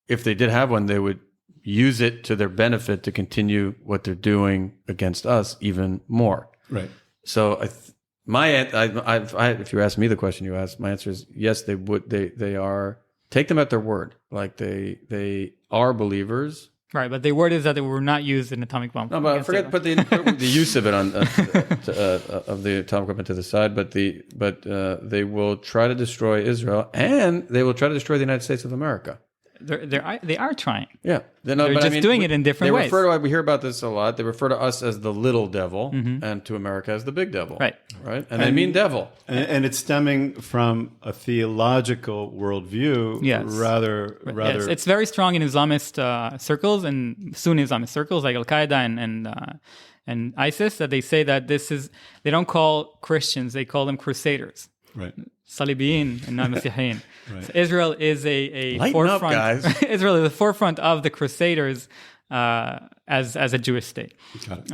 if they did have one, they would use it to their benefit to continue what they're doing against us even more. Right. So if you ask me the question you asked, my answer is yes. They would. They are. Take them at their word. Like they are believers. Right, but the word is that they were not used an atomic bomb. No, but put the use of it on of the atomic weapon to the side. But they will try to destroy Israel, and they will try to destroy the United States of America. They are trying. Yeah, they're just doing it in different ways. We hear about this a lot. They refer to us as the little devil, and to America as the big devil. Right. And they mean devil. And it's stemming from a theological worldview, yes. rather. Yes. It's very strong in Islamist circles and Sunni Islamist circles like Al Qaeda and ISIS. That they say that they don't call Christians; they call them crusaders. Right. Salibiyin and not Masihiyin. Right. So Israel is a Lighten forefront. up, guys. Israel is the forefront of the Crusaders as a Jewish state. Got it.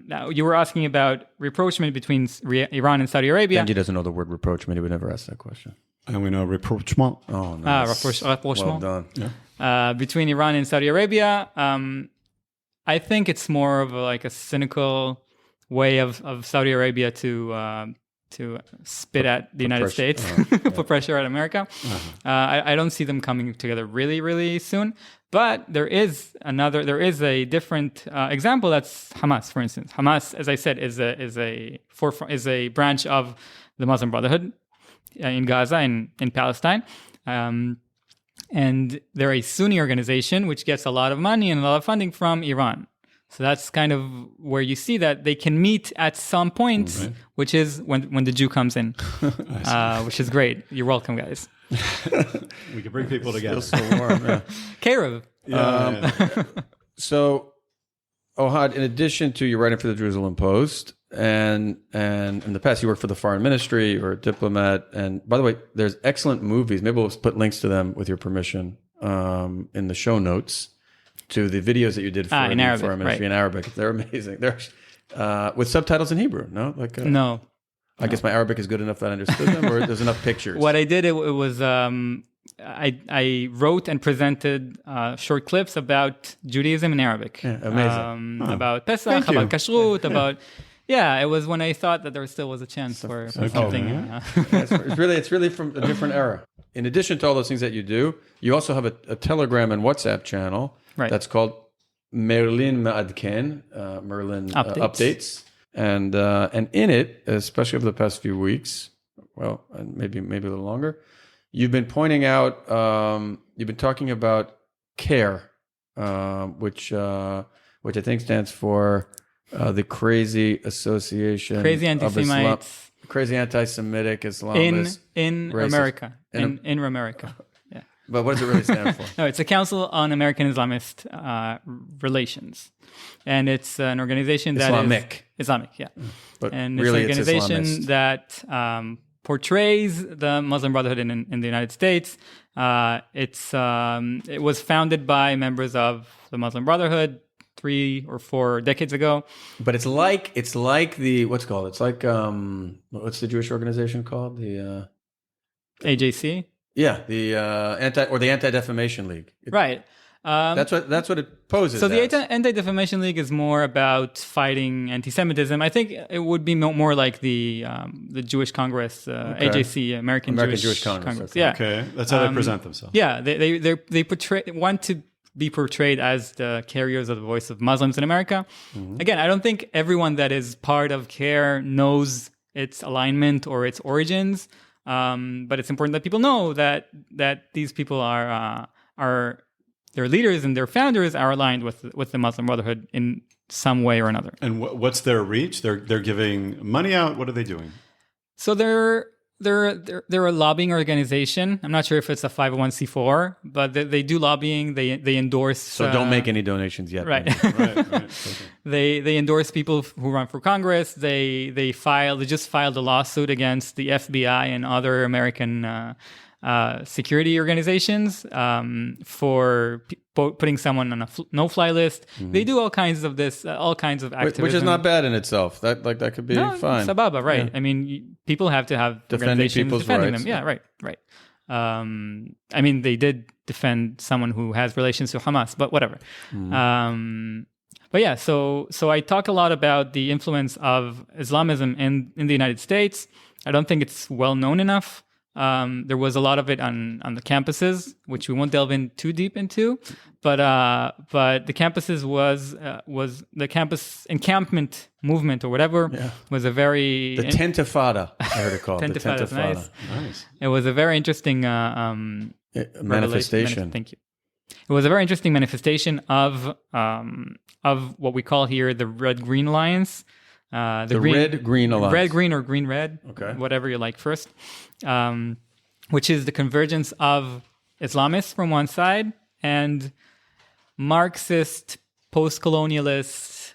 Now you were asking about rapprochement between Iran and Saudi Arabia. Benji doesn't know the word rapprochement. He would never ask that question. And we know rapprochement. Oh, nice. Rapprochement. Well done. Yeah. Between Iran and Saudi Arabia. I think it's more of a cynical way of Saudi Arabia to spit at the United States, put pressure at America. I don't see them coming together really, really soon. But there is a different example. That's Hamas, for instance. Hamas, as I said, is a branch of the Muslim Brotherhood in Gaza and in Palestine. And they're a Sunni organization which gets a lot of money and a lot of funding from Iran. So that's kind of where you see that they can meet at some points, right. Which is when the Jew comes in, which is great. You're welcome, guys. We can bring people together. Feels so warm. Yeah. Karev. So, Ohad, in addition to your writing for the Jerusalem Post, and in the past you worked for the foreign ministry or a diplomat, and by the way, there's excellent movies. Maybe we'll put links to them with your permission in the show notes. To the videos that you did for the foreign ministry in Arabic. They're amazing. They're with subtitles in Hebrew, no? No. I guess my Arabic is good enough that I understood them, or there's enough pictures. What I did, it was I wrote and presented short clips about Judaism in Arabic. Yeah, amazing. About Pesach, about Kashrut, about... Yeah, it was when I thought that there still was a chance for something. It's really from a different era. In addition to all those things that you do, you also have a Telegram and WhatsApp channel. Right. That's called Merlin Ma'adken, Merlin Updates. And in it, especially over the past few weeks, well, and maybe a little longer, you've been pointing out, you've been talking about CARE, which I think stands for the Crazy Association Crazy Anti-Semites. Crazy Anti-Semitic Islamists. In America. In America. But what does it really stand for? No, it's a Council on American Islamist Relations. And it's an organization that Islamic. Islamic, yeah. But and really it's an organization that portrays the Muslim Brotherhood in the United States. It was founded by members of the Muslim Brotherhood 3 or 4 decades ago. But it's like the what's called? It's like what's the Jewish organization called? The AJC. Yeah, the Anti-Defamation League. Right. That's what it poses. So the Anti-Defamation League is more about fighting anti-Semitism. I think it would be more like the Jewish Congress, AJC, American Jewish Congress. Okay. Yeah. Okay, that's how they present themselves. Yeah, they want to be portrayed as the carriers of the voice of Muslims in America. Mm-hmm. Again, I don't think everyone that is part of CARE knows its alignment or its origins. But it's important that people know that these people are their leaders and their founders are aligned with the Muslim Brotherhood in some way or another. And what's their reach? They're giving money out. What are they doing? So they're a lobbying organization. I'm not sure if it's a 501c4, but they do lobbying. They endorse. So don't make any donations yet. Right. Right. Okay. They endorse people who run for Congress. They just filed a lawsuit against the FBI and other American security organizations for putting someone on a no-fly list. They do all kinds of activism, Which is not bad in itself. That could be fine. Sababa, right? Yeah. I mean, people have to have Defending organizations people's defending rights. them. Yeah, right. I mean, they did defend someone who has relations to Hamas, but whatever. But yeah, so I talk a lot about the influence of Islamism in the United States. I don't think it's well known enough. There was a lot of it on the campuses, which we won't delve in too deep into, but the campuses was the campus encampment movement or whatever was a very The Tentifada, I heard it called. Tentifada is nice. Nice. It was a very interesting Manifestation. Thank you. It was a very interesting manifestation of what we call here the Red-Green Alliance. The Red-Green Alliance. Red-Green or Green-Red, Okay. whatever you like first, which is the convergence of Islamists from one side and Marxist, post-colonialist,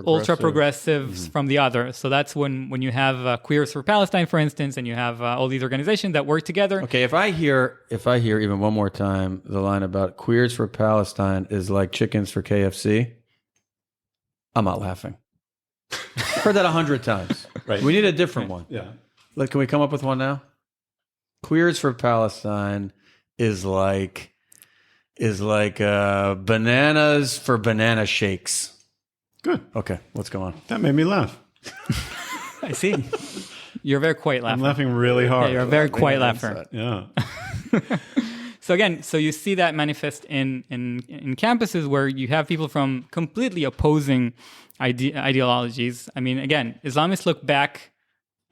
ultra-progressives from the other. So that's when you have Queers for Palestine, for instance, and you have all these organizations that work together. Okay, if I hear even one more time the line about Queers for Palestine is like chickens for KFC, I'm not laughing. Heard that 100 times. Right. We need a different one. Yeah. Like, can we come up with one now? Queers for Palestine is like bananas for banana shakes. Good. Okay, let's go on. That made me laugh. I see. You're a very quiet I'm laugher. laughing really hard. Yeah, you're a very quiet laugher. Yeah. So again, you see that manifest in campuses where you have people from completely opposing ideologies. I mean, again, Islamists look back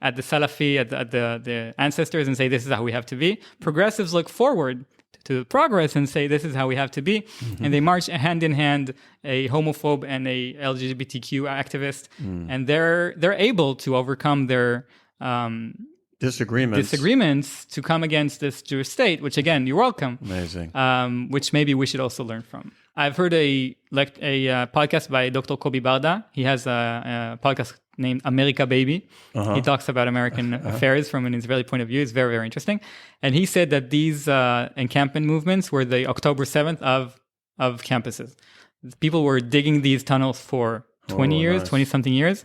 at the Salafi, at the ancestors and say, this is how we have to be. Progressives look forward to progress and say, this is how we have to be. And they march hand in hand, a homophobe and a LGBTQ activist. And they're able to overcome their disagreements to come against this Jewish state, which again, you're welcome. Amazing. Which maybe we should also learn from. I've heard a podcast by Dr. Kobi Barda. He has a podcast named America Baby. He talks about American affairs from an Israeli point of view. It's very, very interesting. And he said that these encampment movements were the October 7th of campuses. People were digging these tunnels for 20 years, 20-something years.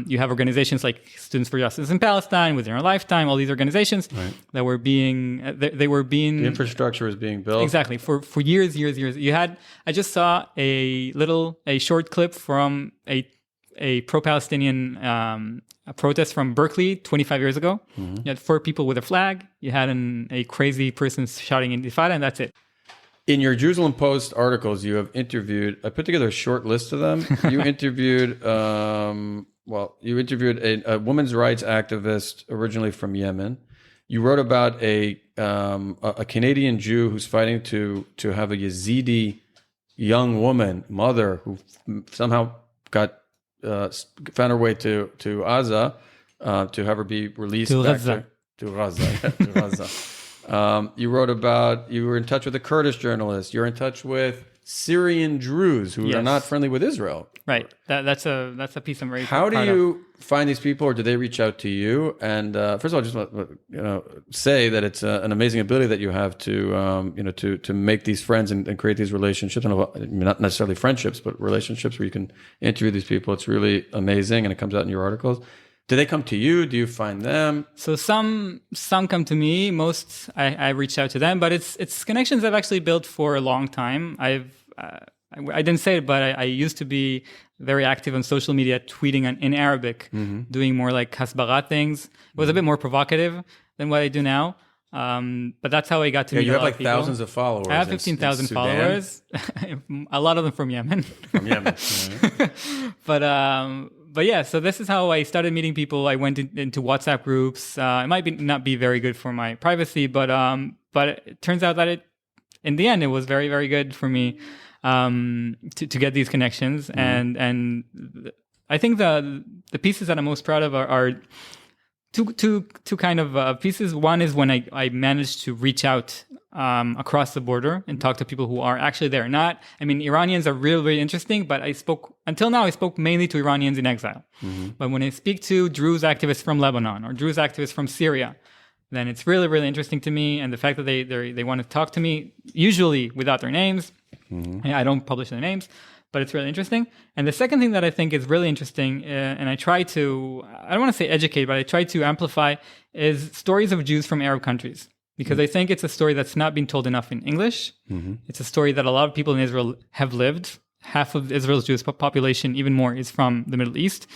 You have organizations like Students for Justice in Palestine, Within Our Lifetime, all these organizations that were being... The infrastructure is being built. Exactly. For years. I just saw a short clip from a pro-Palestinian protest from Berkeley 25 years ago. You had 4 people with a flag. You had a crazy person shouting Intifada, and that's it. In your Jerusalem Post articles, you have interviewed, I put together a short list of them. You interviewed, a women's rights activist originally from Yemen. You wrote about a Canadian Jew who's fighting to have a Yazidi young woman, mother, who somehow found her way to Gaza, to have her be released to Gaza. To Gaza. You wrote about, you were in touch with a Kurdish journalist. You're in touch with Syrian Druze who are not friendly with Israel. Right. That's a piece I'm very How do proud you find these people, or do they reach out to you? And first of all, I just want to say that it's an amazing ability that you have to make these friends and create these relationships. Not necessarily friendships, but relationships where you can interview these people. It's really amazing, and it comes out in your articles. Do they come to you? Do you find them? So some come to me. Most I reach out to them, but it's connections I've actually built for a long time. I didn't say it, but I used to be very active on social media, tweeting in Arabic, doing more like hasbara things. It was a bit more provocative than what I do now. But that's how I got to meet you a have lot like of people. thousands of followers. I have 15,000 followers. A lot of them from Yemen. From Yemen. But yeah, so this is how I started meeting people. I went into WhatsApp groups. It might not be very good for my privacy, but it turns out that in the end, it was very, very good for me to get these connections. And I think the pieces that I'm most proud of are two kind of pieces. One is when I managed to reach out across the border and talk to people who are actually there. Iranians are really, really interesting, but until now I spoke mainly to Iranians in exile. But when I speak to Druze activists from Lebanon or Druze activists from Syria, then it's really, really interesting to me. And the fact that they want to talk to me, usually without their names. I don't publish their names, but it's really interesting. And the second thing that I think is really interesting, and I don't want to say educate, but I try to amplify, is stories of Jews from Arab countries. Because I think it's a story that's not been told enough in English. It's a story that a lot of people in Israel have lived. Half of Israel's Jewish population, even more, is from the Middle East.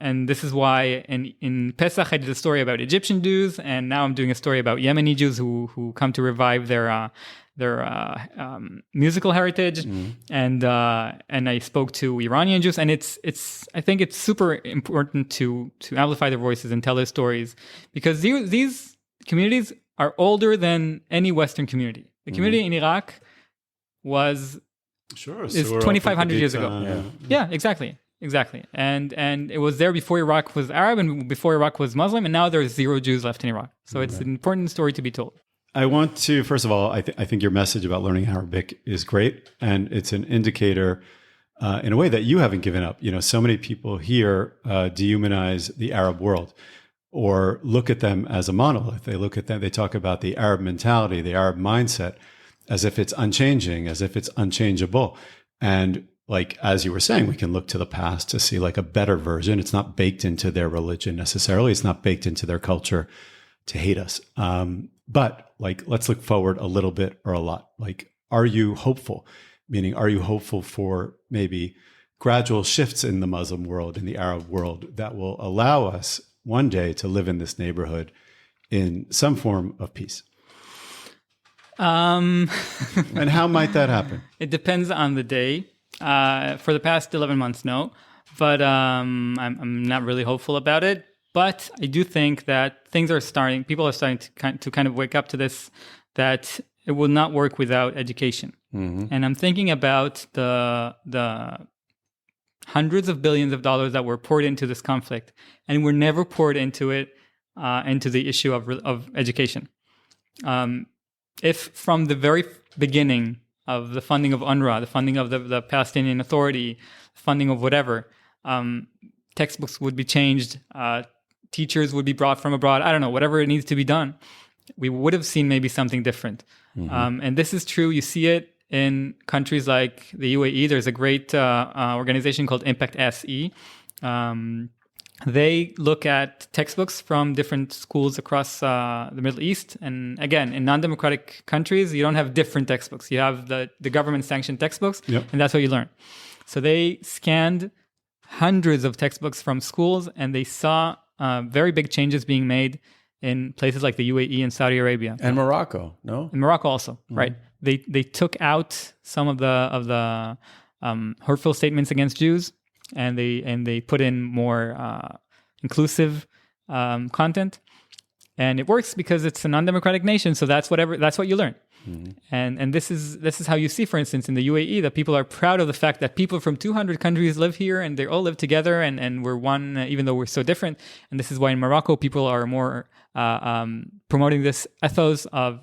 And this is why in Pesach I did a story about Egyptian Jews, and now I'm doing a story about Yemeni Jews who come to revive their musical heritage, and I spoke to Iranian Jews, and I think it's super important to amplify their voices and tell their stories, because these communities are older than any Western community. The community in Iraq is 2,500 years ago. Yeah, exactly. And it was there before Iraq was Arab and before Iraq was Muslim, and now there's 0 Jews left in Iraq. So it's an important story to be told. I want to, first of all, I think your message about learning Arabic is great. And it's an indicator in a way that you haven't given up. So many people here dehumanize the Arab world or look at them as a monolith. They look at them, they talk about the Arab mentality, the Arab mindset, as if it's unchanging, as if it's unchangeable. And like, as you were saying, we can look to the past to see like a better version. It's not baked into their religion necessarily. It's not baked into their culture to hate us. But like, let's look forward a little bit or a lot. Like, are you hopeful? Meaning, are you hopeful for maybe gradual shifts in the Muslim world, in the Arab world, that will allow us one day to live in this neighborhood in some form of peace? And how might that happen? It depends on the day. For the past 11 months, no. But I'm not really hopeful about it. But I do think that people are starting to kind of wake up to this, that it will not work without education. And I'm thinking about the hundreds of billions of dollars that were poured into this conflict, and were never poured into the issue of education. If from the very beginning of the funding of UNRWA, the funding of the Palestinian Authority, funding of whatever, textbooks would be changed, teachers would be brought from abroad, I don't know, whatever it needs to be done, we would have seen maybe something different. And this is true. You see it in countries like the UAE. There's a great organization called Impact SE. They look at textbooks from different schools across the Middle East. And again, in non-democratic countries, you don't have different textbooks. You have the government-sanctioned textbooks, and that's what you learn. So they scanned hundreds of textbooks from schools, and they saw very big changes being made in places like the UAE and Saudi Arabia. And Morocco, no? In Morocco also, right? They took out some of the hurtful statements against Jews, and they put in more inclusive content, and it works because it's a non-democratic nation. So that's what you learn, and this is how you see, for instance, in the UAE, that people are proud of the fact that people from 200 countries live here, and they all live together, and we're one, even though we're so different. And this is why in Morocco people are more promoting this ethos of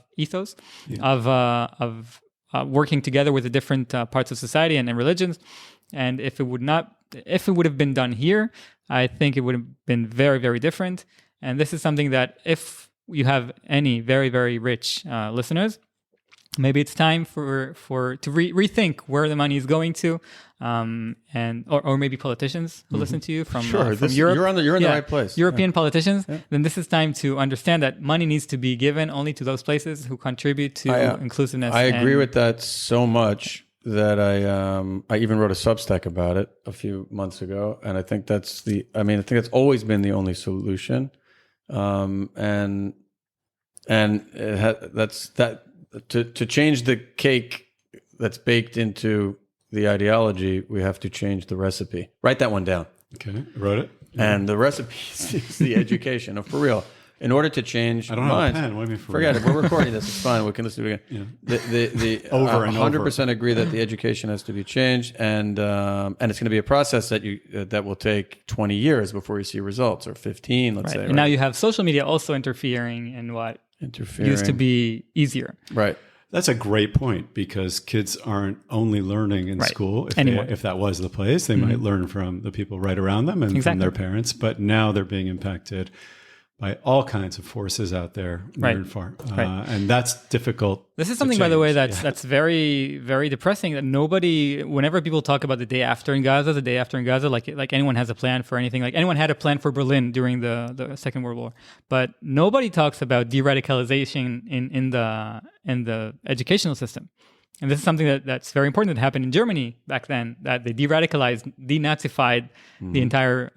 working together with the different parts of society and religions. And if it would have been done here, I think it would have been very, very different. And this is something that, if you have any very, very rich listeners, maybe it's time to rethink where the money is going to, or maybe politicians who listen to you from Europe. You're in the right place. European politicians. Then this is time to understand that money needs to be given only to those places who contribute to inclusive. I agree with that so much that I even wrote a Substack about it a few months ago, and I think that's always been the only solution, and to change the cake that's baked into the ideology, we have to change the recipe. Write that one down. Okay, I wrote it. And the recipe is the education. For real. in order to change I don't minds, have a pen. What do you mean forget it. We're recording this. It's fine. We can listen to it again. The Over and 100% agree that the education has to be changed, and it's going to be a process that will take 20 years before you see results, or 15, let's say. And now you have social media also interfering in what used to be easier. Right. That's a great point, because kids aren't only learning in school. If that was the place, they might learn from the people right around them and from their parents. But now they're being impacted by all kinds of forces out there near and far. And that's difficult. This is something, by the way, that's very, very depressing, that nobody, whenever people talk about the day after in Gaza, like anyone has a plan for anything. Like anyone had a plan for Berlin during the Second World War. But nobody talks about de-radicalization in the educational system. And this is something that's very important that happened in Germany back then, that they de-radicalized, denazified the entire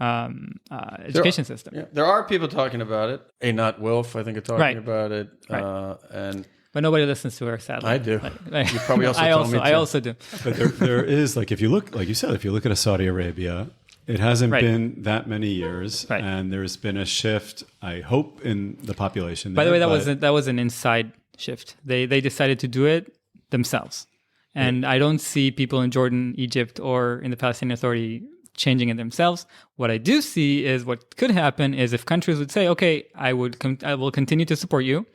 education system. Yeah, there are people talking about it. Einat Wilf, I think, are talking about it. But nobody listens to her, sadly. I do. You probably also told me to. I also do. But there is, like, if you look, like you said, if you look at Saudi Arabia, it hasn't been that many years, and there's been a shift, I hope, in the population. By the way, that was an inside shift. They decided to do it themselves. And I don't see people in Jordan, Egypt, or in the Palestinian Authority changing it themselves. What I do see is what could happen is if countries would say, okay, I will continue to support you,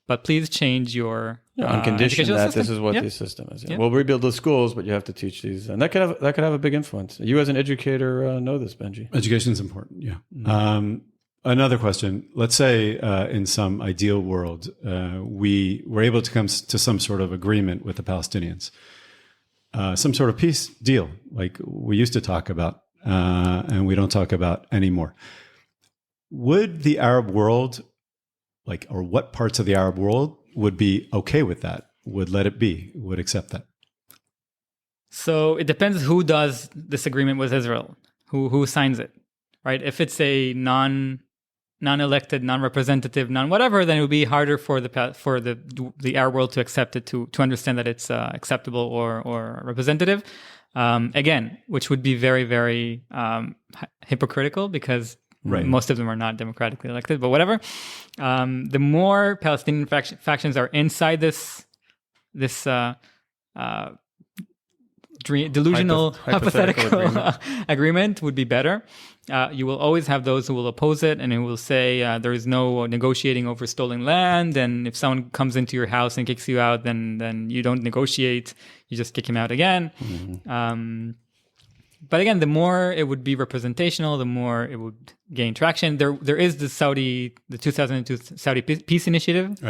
but please change your on condition that system. This is what the system is. Yeah. We'll rebuild the schools, but you have to teach these, and that could have a big influence. You as an educator know this, Benji. Education is important. Yeah. Mm-hmm. Another question. Let's say in some ideal world, we were able to come to some sort of agreement with the Palestinians, some sort of peace deal, like we used to talk about, and we don't talk about anymore. Would the Arab world, or what parts of the Arab world would be okay with that, would let it be, would accept that? So it depends who does this agreement with Israel, who signs it, right? If it's a non-elected, non-representative, non-whatever, then it would be harder for the Arab world to accept it, to understand that it's acceptable or representative. Again, which would be very, very hypocritical, because most of them are not democratically elected, but whatever. The more Palestinian factions are inside this delusional hypothetical agreement would be better. You will always have those who will oppose it and who will say there is no negotiating over stolen land, and if someone comes into your house and kicks you out, then you don't negotiate, you just kick him out again. Mm-hmm. But again, the more it would be representational, the more it would gain traction. There is the 2002 Saudi Peace Initiative,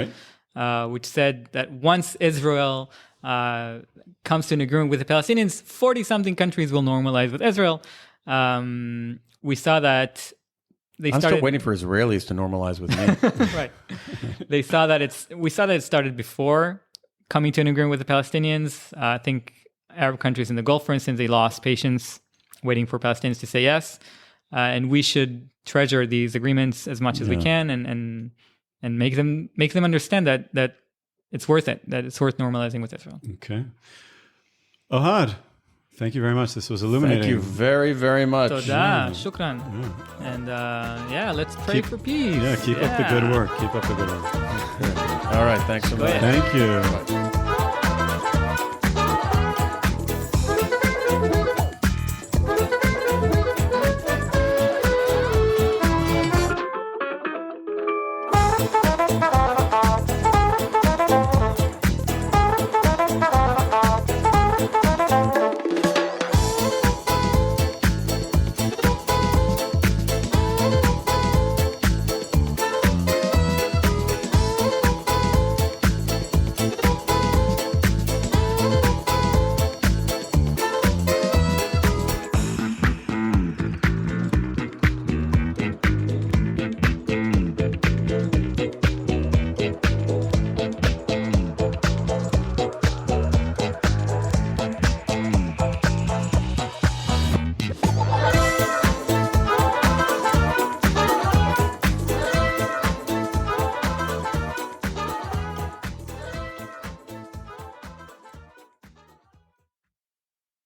which said that once Israel comes to an agreement with the Palestinians, 40-something countries will normalize with Israel. We saw that I'm still waiting for Israelis to normalize with me. Right. We saw that it started before coming to an agreement with the Palestinians. I think Arab countries in the Gulf, for instance, they lost patience waiting for Palestinians to say yes. And we should treasure these agreements as much as we can and make them understand that it's worth it, that it's worth normalizing with Israel. Okay. Ohad, thank you very much. This was illuminating. Thank you very, very much. Toda, shukran. And let's pray for peace. Yeah, keep up the good work. Keep up the good work. All right, thanks so much. Thank you. Bye.